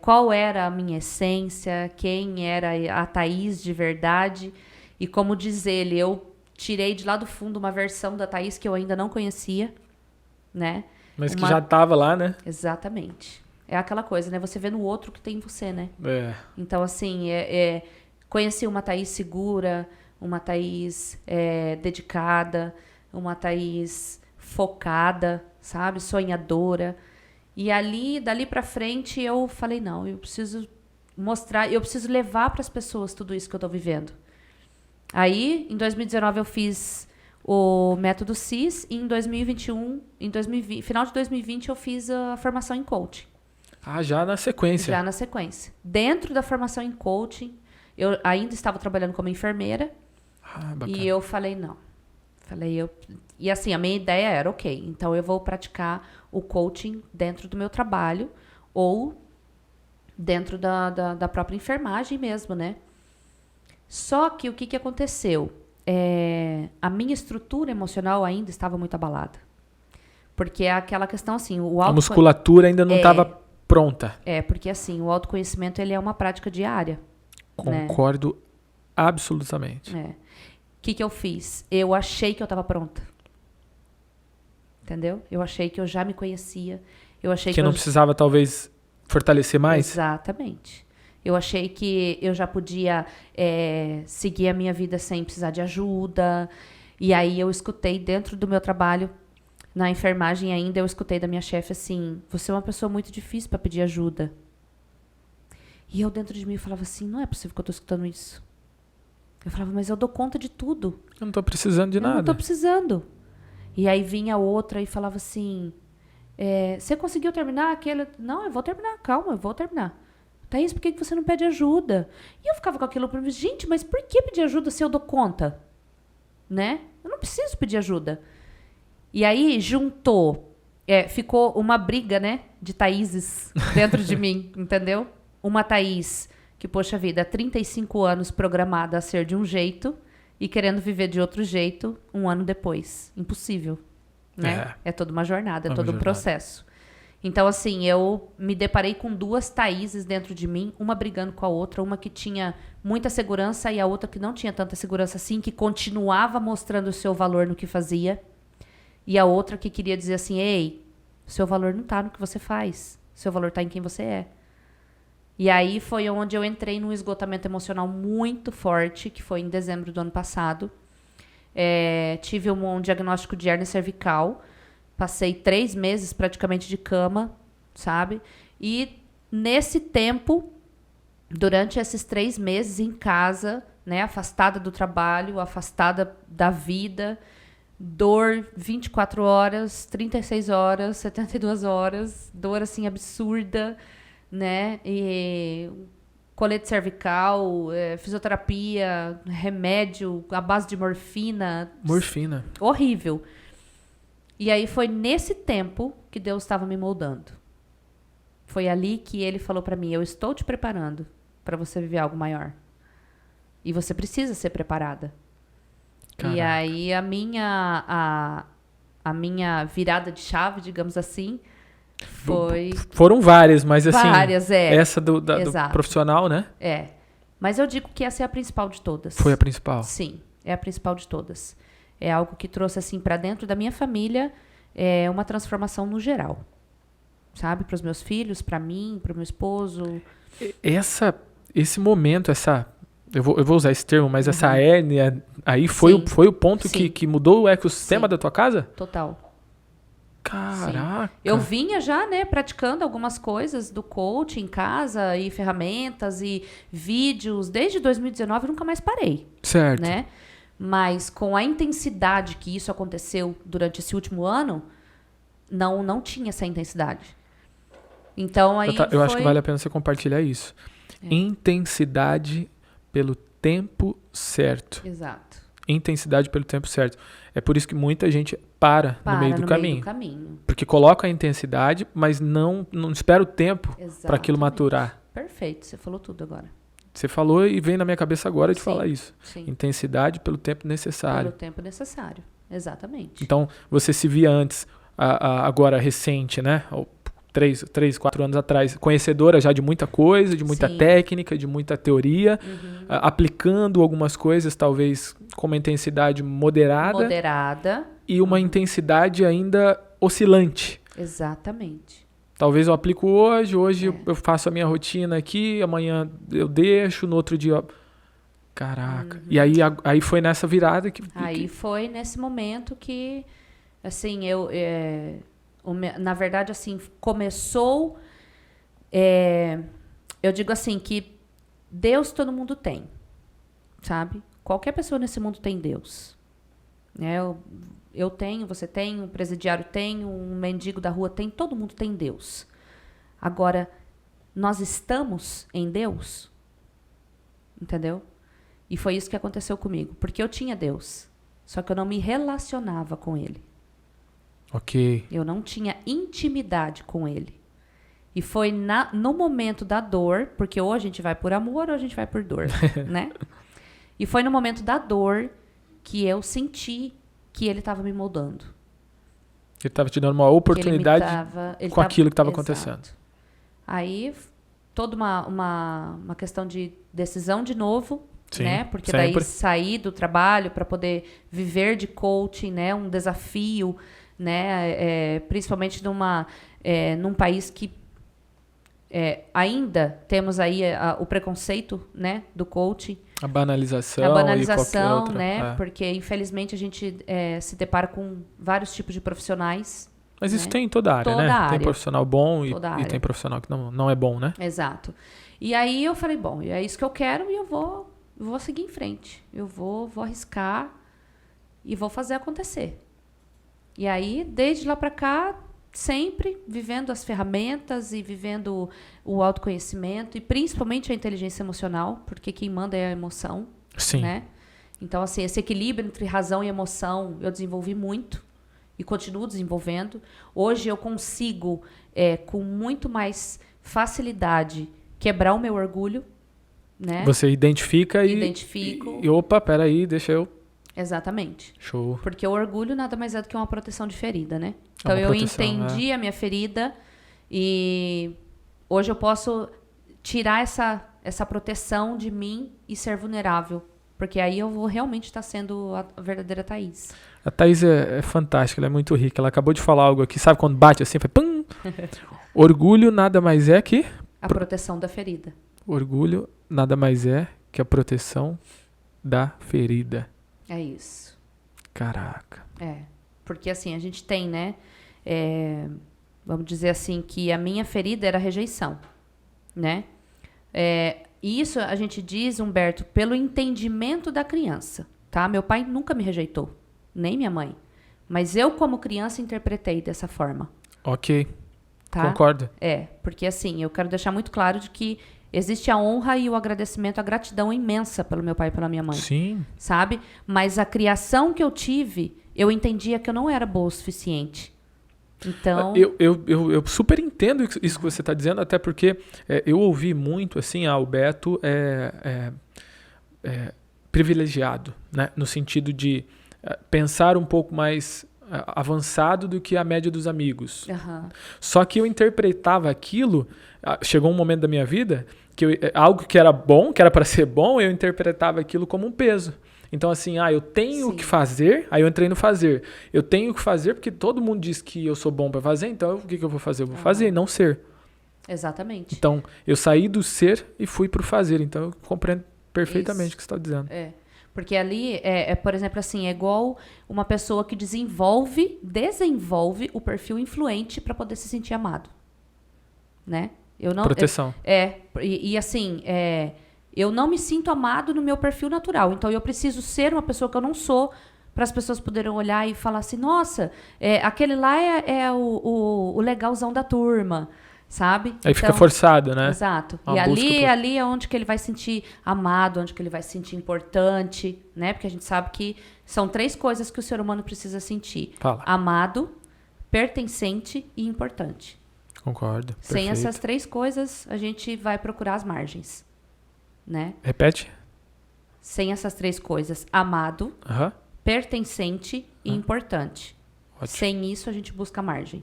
S2: qual era a minha essência, quem era a Thaís de verdade. E como diz ele, eu tirei de lá do fundo uma versão da Thaís que eu ainda não conhecia, né?
S1: Mas que já estava lá, né?
S2: Exatamente. É aquela coisa, né? Você vê no outro que tem em você, né? Então, assim, conheci uma Thaís segura, uma Thaís dedicada, uma Thaís focada, sabe? Sonhadora. E dali pra frente, eu falei, não, eu preciso mostrar, eu preciso levar para as pessoas tudo isso que eu tô vivendo. Aí, em 2019, eu fiz o Método CIS e em 2021, final de 2020, eu fiz a formação em coaching.
S1: Já na sequência.
S2: Já na sequência. Dentro da formação em coaching, eu ainda estava trabalhando como enfermeira. E eu falei, não. E assim, a minha ideia era, ok, então eu vou praticar o coaching dentro do meu trabalho ou dentro da própria enfermagem mesmo, né? Só que o que aconteceu? A minha estrutura emocional ainda estava muito abalada. Porque é aquela questão assim...
S1: A musculatura ainda não estava pronta.
S2: Porque assim, o autoconhecimento ele é uma prática diária.
S1: Concordo, né? Absolutamente.
S2: O que eu fiz? Eu achei que eu estava pronta. Entendeu? Eu achei que eu já me conhecia. Eu achei que
S1: não precisava, talvez, fortalecer mais?
S2: Exatamente. Eu achei que eu já podia seguir a minha vida sem precisar de ajuda. E aí eu escutei dentro do meu trabalho, na enfermagem ainda, eu escutei da minha chefe assim, você é uma pessoa muito difícil para pedir ajuda. E eu dentro de mim falava assim, não é possível que eu estou escutando isso. Eu falava, mas eu dou conta de tudo.
S1: Eu não estou precisando de nada.
S2: Eu não estou precisando. E aí vinha outra e falava assim, você conseguiu terminar aquele? Não, eu vou terminar, calma, eu vou terminar. Thaís, por que você não pede ajuda? E eu ficava com aquilo para mim, gente, mas por que pedir ajuda se eu dou conta? Né? Eu não preciso pedir ajuda. E aí juntou, ficou uma briga, né, de Thaíses dentro de mim, entendeu? Uma Thaís que, poxa vida, há 35 anos programada a ser de um jeito e querendo viver de outro jeito 1 ano depois. Impossível, né? É toda uma jornada, é todo um processo. Então, assim, eu me deparei com 2 Thaíses dentro de mim, uma brigando com a outra, uma que tinha muita segurança e a outra que não tinha tanta segurança assim, que continuava mostrando o seu valor no que fazia, e a outra que queria dizer assim, ei, seu valor não tá no que você faz, seu valor tá em quem você é. E aí foi onde eu entrei num esgotamento emocional muito forte, que foi em dezembro do ano passado. Tive um diagnóstico de hérnia cervical. Passei 3 meses praticamente de cama, sabe? E nesse tempo, durante esses 3 meses em casa, né, afastada do trabalho, afastada da vida, dor 24 horas, 36 horas, 72 horas, dor assim absurda, né? E colete cervical, fisioterapia, remédio à base de morfina.
S1: Morfina.
S2: Horrível. E aí foi nesse tempo que Deus estava me moldando. Foi ali que ele falou para mim, eu estou te preparando para você viver algo maior. E você precisa ser preparada. Caraca. E aí a minha virada de chave, digamos assim, foi...
S1: Foram várias, mas assim...
S2: Várias,
S1: essa do profissional, né?
S2: Mas eu digo que essa é a principal de todas.
S1: Foi a principal?
S2: Sim, é a principal de todas. É algo que trouxe, assim, para dentro da minha família, uma transformação no geral. Sabe? Para os meus filhos, para mim, para o meu esposo.
S1: Esse momento, eu vou usar esse termo, mas essa hérnia aí foi o ponto que mudou o ecossistema da tua casa?
S2: Total.
S1: Caraca.
S2: Sim. Eu vinha já, né, praticando algumas coisas do coaching em casa e ferramentas e vídeos. Desde 2019 eu nunca mais parei.
S1: Certo.
S2: Né? Mas com a intensidade que isso aconteceu durante esse último ano, não tinha essa intensidade. Então aí
S1: eu acho que vale a pena você compartilhar isso. Intensidade pelo tempo certo.
S2: Exato.
S1: Intensidade pelo tempo certo. É por isso que muita gente para no meio do caminho. Porque coloca a intensidade, mas não espera o tempo para aquilo maturar.
S2: Perfeito, você falou tudo agora.
S1: Você falou e vem na minha cabeça agora de falar isso.
S2: Sim.
S1: Intensidade pelo tempo necessário.
S2: Pelo tempo necessário, exatamente.
S1: Então, você se via antes, agora recente, né? 3, 4 anos atrás, conhecedora já de muita coisa, de muita técnica, de muita teoria, aplicando algumas coisas, talvez com uma intensidade moderada. E uma intensidade ainda oscilante.
S2: Exatamente.
S1: Talvez eu aplico hoje eu faço a minha rotina aqui, amanhã eu deixo, no outro dia... Caraca. E aí foi nessa virada que...
S2: Aí foi nesse momento que, assim, na verdade, assim, começou... eu digo assim, que Deus todo mundo tem, sabe? Qualquer pessoa nesse mundo tem Deus. Eu tenho, você tem, um presidiário tem, um mendigo da rua tem, todo mundo tem Deus. Agora, nós estamos em Deus? Entendeu? E foi isso que aconteceu comigo. Porque eu tinha Deus, só que eu não me relacionava com Ele.
S1: Ok.
S2: Eu não tinha intimidade com Ele. E foi no momento da dor, porque ou a gente vai por amor ou a gente vai por dor, né? E foi no momento da dor que eu senti que Ele estava me moldando.
S1: Ele estava te dando uma oportunidade com aquilo que estava acontecendo.
S2: Aí, toda uma questão de decisão de novo,
S1: sim,
S2: né? Porque
S1: sempre.
S2: Daí sair do trabalho para poder viver de coaching, né? Um desafio, né? Principalmente num país que ainda temos aí o preconceito, né? Do coaching.
S1: A banalização e qualquer outra.
S2: Né? Porque, infelizmente, a gente se depara com vários tipos de profissionais.
S1: Mas isso tem em toda a área,
S2: toda
S1: né?
S2: Área.
S1: Tem profissional bom e tem profissional que não é bom, né?
S2: Exato. E aí eu falei, bom, é isso que eu quero e eu vou seguir em frente. Eu vou arriscar e vou fazer acontecer. E aí, desde lá para cá, sempre vivendo as ferramentas e vivendo o autoconhecimento e principalmente a inteligência emocional, porque quem manda é a emoção.
S1: Sim.
S2: Né? Então, assim, esse equilíbrio entre razão e emoção eu desenvolvi muito e continuo desenvolvendo. Hoje eu consigo, com muito mais facilidade, quebrar o meu orgulho. Né?
S1: Você identifica
S2: Identifico.
S1: E opa, peraí, deixa eu...
S2: Exatamente.
S1: Show.
S2: Porque o orgulho nada mais é do que uma proteção de ferida, né? Então eu entendi a minha ferida e hoje eu posso tirar essa proteção de mim e ser vulnerável. Porque aí eu vou realmente estar sendo a verdadeira Thaís.
S1: A Thaís é fantástica, ela é muito rica. Ela acabou de falar algo aqui, sabe quando bate assim, faz pum! Orgulho nada mais é que...
S2: A proteção da ferida.
S1: Orgulho nada mais é que a proteção da ferida.
S2: É isso.
S1: Caraca.
S2: Porque assim, a gente tem, né? vamos dizer assim, que a minha ferida era a rejeição, né? Isso a gente diz, Humberto, pelo entendimento da criança, tá? Meu pai nunca me rejeitou, nem minha mãe. Mas eu, como criança, interpretei dessa forma.
S1: Ok.
S2: Tá?
S1: Concordo.
S2: Porque assim, eu quero deixar muito claro de que existe a honra e o agradecimento, a gratidão imensa pelo meu pai e pela minha mãe.
S1: Sim.
S2: Sabe? Mas a criação que eu tive, eu entendia que eu não era boa o suficiente. Então...
S1: Eu super entendo isso que você está dizendo, até porque eu ouvi muito assim, o Beto é privilegiado, né? No sentido de pensar um pouco mais avançado do que a média dos amigos.
S2: Uhum.
S1: Só que eu interpretava aquilo, chegou um momento da minha vida, que algo que era bom, que era para ser bom, eu interpretava aquilo como um peso. Então, assim, eu tenho que fazer, aí eu entrei no fazer. Eu tenho que fazer porque todo mundo diz que eu sou bom para fazer, então o que eu vou fazer? Eu vou fazer e não ser.
S2: Exatamente.
S1: Então, eu saí do ser e fui pro fazer. Então, eu compreendo perfeitamente o que você está dizendo.
S2: Porque ali, por exemplo, assim, é igual uma pessoa que desenvolve o perfil influente para poder se sentir amado. Né?
S1: Proteção.
S2: Assim, eu não me sinto amado no meu perfil natural. Então, eu preciso ser uma pessoa que eu não sou para as pessoas poderem olhar e falar assim, nossa, aquele lá é o legalzão da turma. Sabe?
S1: Aí fica forçado, né?
S2: Exato. E ali é onde que ele vai se sentir amado, onde que ele vai se sentir importante, né? Porque a gente sabe que são 3 coisas que o ser humano precisa sentir.
S1: Fala.
S2: Amado, pertencente e importante.
S1: Concordo.
S2: Sem
S1: Perfeito.
S2: essas 3 coisas, a gente vai procurar as margens, né?
S1: Repete.
S2: Sem essas 3 coisas, amado, pertencente e importante.
S1: Ótimo.
S2: Sem isso, a gente busca margem.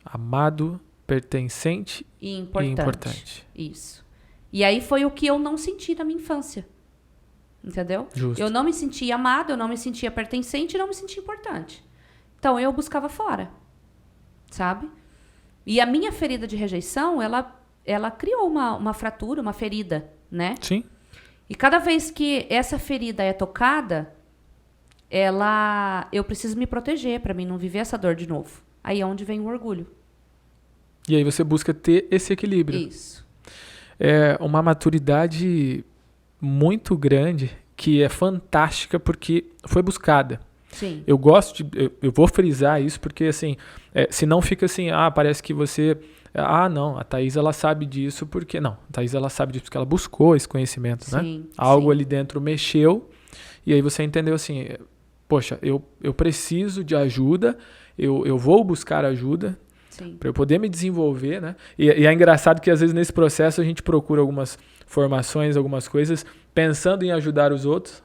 S1: Amado, pertencente
S2: e importante. Isso. E aí foi o que eu não senti na minha infância. Entendeu?
S1: Justo.
S2: Eu não me sentia amada, eu não me sentia pertencente e não me sentia importante. Então eu buscava fora. Sabe? E a minha ferida de rejeição, ela criou uma fratura, uma ferida, né?
S1: Sim.
S2: E cada vez que essa ferida é tocada, eu preciso me proteger para mim não viver essa dor de novo. Aí é onde vem o orgulho.
S1: E aí você busca ter esse equilíbrio.
S2: Isso.
S1: É uma maturidade muito grande que é fantástica porque foi buscada.
S2: Sim.
S1: Eu gosto de... Eu vou frisar isso porque, assim, senão fica assim, parece que você... não, a Thaís, ela sabe disso porque... Não, a Thaís, ela sabe disso porque ela buscou esse conhecimento, né? Algo ali dentro mexeu e aí você entendeu assim, poxa, eu preciso de ajuda, eu vou buscar ajuda para eu poder me desenvolver, né? E é engraçado que às vezes nesse processo a gente procura algumas formações, algumas coisas, pensando em ajudar os outros,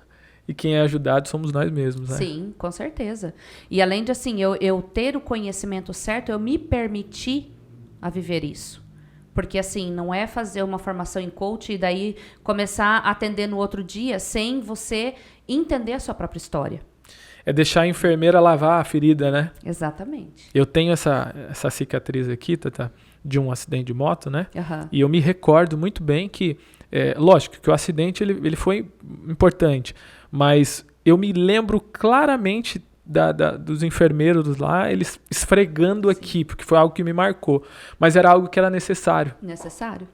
S1: e quem é ajudado somos nós mesmos, né?
S2: Sim, com certeza. E além de assim, eu ter o conhecimento certo, eu me permiti a viver isso. Porque assim, não é fazer uma formação em coach e daí começar a atender no outro dia sem você entender a sua própria história.
S1: É deixar a enfermeira lavar a ferida, né?
S2: Exatamente.
S1: Eu tenho essa cicatriz aqui, Tata, de um acidente de moto, né?
S2: Uhum.
S1: E eu me recordo muito bem que, lógico, que o acidente ele foi importante, mas eu me lembro claramente dos enfermeiros lá, eles esfregando aqui, porque foi algo que me marcou. Mas era algo que era necessário.
S2: Necessário.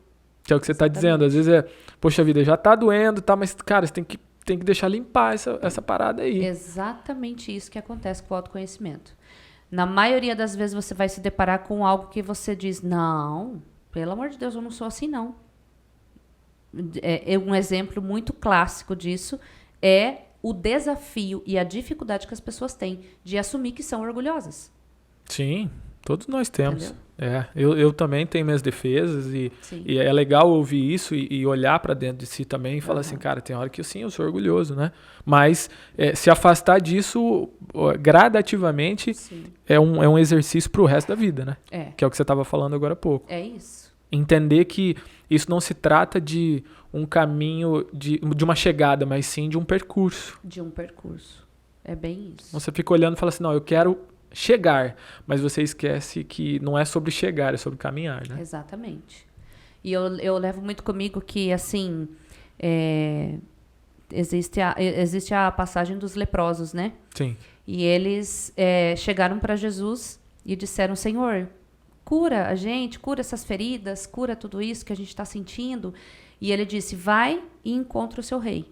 S1: Que é o que você está dizendo. Às vezes poxa vida, já tá doendo, tá, mas, cara, você tem que deixar limpar essa parada aí.
S2: Exatamente isso que acontece com o autoconhecimento. Na maioria das vezes você vai se deparar com algo que você diz, não, pelo amor de Deus, eu não sou assim, não. Um exemplo muito clássico disso é o desafio e a dificuldade que as pessoas têm de assumir que são orgulhosas.
S1: Sim, todos nós temos. Eu também tenho minhas defesas e é legal ouvir isso e olhar para dentro de si também e falar assim, cara, tem hora que eu sou orgulhoso, né? Mas se afastar disso gradativamente é um exercício para o resto da vida, né? Que é o que você estava falando agora há pouco.
S2: É isso.
S1: Entender que isso não se trata de um caminho, de uma chegada, mas sim de um percurso.
S2: De um percurso. É bem isso.
S1: Você fica olhando e fala assim, não, eu quero chegar, mas você esquece que não é sobre chegar, é sobre caminhar, né?
S2: Exatamente. E eu levo muito comigo que, assim, existe a passagem dos leprosos, né?
S1: Sim.
S2: E eles chegaram para Jesus e disseram, Senhor, cura a gente, cura essas feridas, cura tudo isso que a gente está sentindo. E ele disse, vai e encontra o seu rei.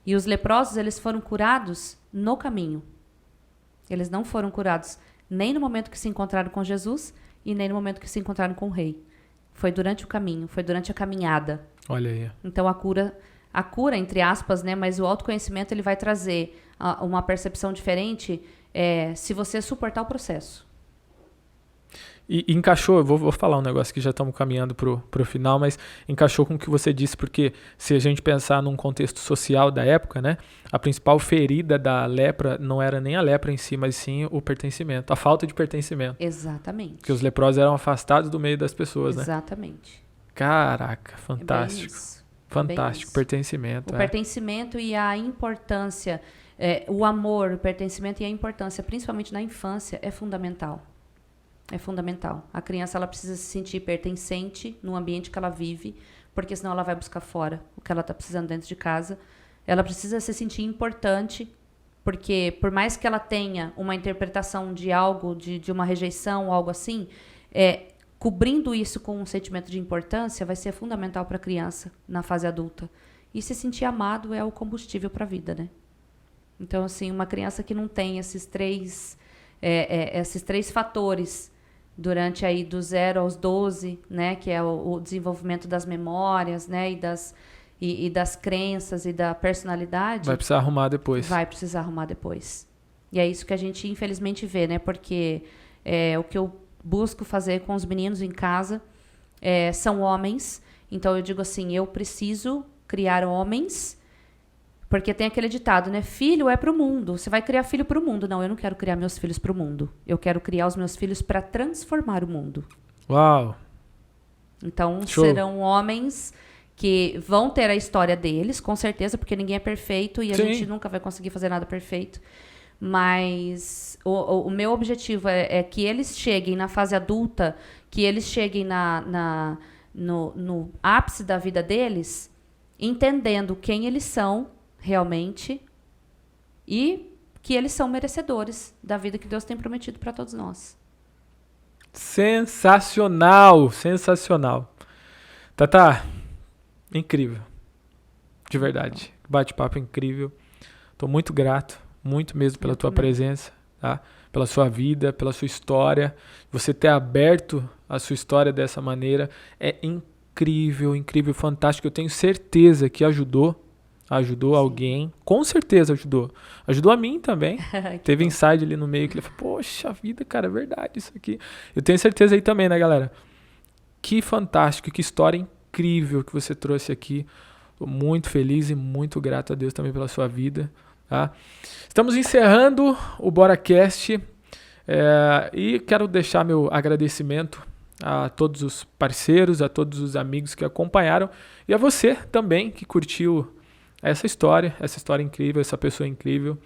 S2: E os leprosos, eles foram curados no caminho. Eles não foram curados nem no momento que se encontraram com Jesus e nem no momento que se encontraram com o rei. Foi durante o caminho, foi durante a caminhada.
S1: Olha aí.
S2: Então, a cura, entre aspas, né? Mas o autoconhecimento, ele vai trazer uma percepção diferente se você suportar o processo.
S1: E encaixou, eu vou falar um negócio que já estamos caminhando pro final, mas encaixou com o que você disse, porque se a gente pensar num contexto social da época, né, a principal ferida da lepra não era nem a lepra em si, mas sim o pertencimento, a falta de pertencimento.
S2: Exatamente.
S1: Porque os leprosos eram afastados do meio das pessoas, né?
S2: Exatamente.
S1: Caraca, fantástico. Fantástico, pertencimento.
S2: O pertencimento e a importância, o amor, o pertencimento e a importância, principalmente na infância, é fundamental. É fundamental. A criança ela precisa se sentir pertencente no ambiente que ela vive, porque senão ela vai buscar fora o que ela está precisando dentro de casa. Ela precisa se sentir importante, porque por mais que ela tenha uma interpretação de algo, de uma rejeição, algo assim, cobrindo isso com um sentimento de importância vai ser fundamental para a criança na fase adulta. E se sentir amado é o combustível para a vida, né? Então, assim, uma criança que não tem esses três fatores durante aí do 0 aos 12, né, que é o desenvolvimento das memórias, né, e das crenças e da personalidade.
S1: Vai precisar arrumar depois.
S2: Vai precisar arrumar depois. E é isso que a gente infelizmente vê, né, porque o que eu busco fazer com os meninos em casa são homens. Então eu digo assim, eu preciso criar homens. Porque tem aquele ditado, né? Filho é para o mundo. Você vai criar filho para o mundo. Não, eu não quero criar meus filhos para o mundo. Eu quero criar os meus filhos para transformar o mundo.
S1: Uau!
S2: Então,
S1: Show.
S2: Serão homens que vão ter a história deles, com certeza, porque ninguém é perfeito e a gente nunca vai conseguir fazer nada perfeito. Mas o meu objetivo é que eles cheguem na fase adulta, que eles cheguem no ápice da vida deles, entendendo quem eles são, realmente, e que eles são merecedores da vida que Deus tem prometido para todos nós.
S1: Sensacional, sensacional. Tata, incrível, de verdade, bate-papo incrível. Estou muito grato, muito mesmo pela tua presença, tá? Pela sua vida, pela sua história. Você ter aberto a sua história dessa maneira é incrível, incrível, fantástico. Eu tenho certeza que ajudou alguém, com certeza ajudou. Ajudou a mim também. Teve insight ali no meio que ele falou, poxa vida, cara, é verdade isso aqui. Eu tenho certeza aí também, né, galera? Que fantástico, que história incrível que você trouxe aqui. Estou muito feliz e muito grato a Deus também pela sua vida. Tá? Estamos encerrando o BoraCast e quero deixar meu agradecimento a todos os parceiros, a todos os amigos que acompanharam e a você também que curtiu essa história incrível, essa pessoa incrível,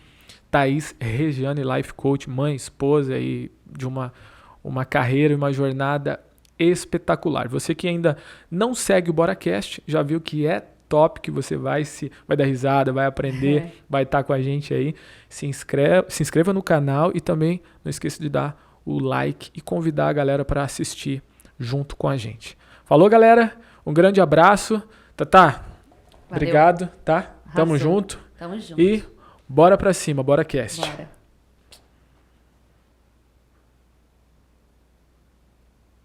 S1: Thaís Regiane, Life Coach, mãe, esposa e de uma carreira e uma jornada espetacular. Você que ainda não segue o BoraCast, já viu que é top, que você vai dar risada, vai aprender, vai estar com a gente aí. Se inscreva no canal e também não esqueça de dar o like e convidar a galera para assistir junto com a gente. Falou, galera? Um grande abraço. Tata, obrigado, tá? Tamo junto.
S2: Tamo junto.
S1: E bora pra cima, BoraCast.
S2: Bora.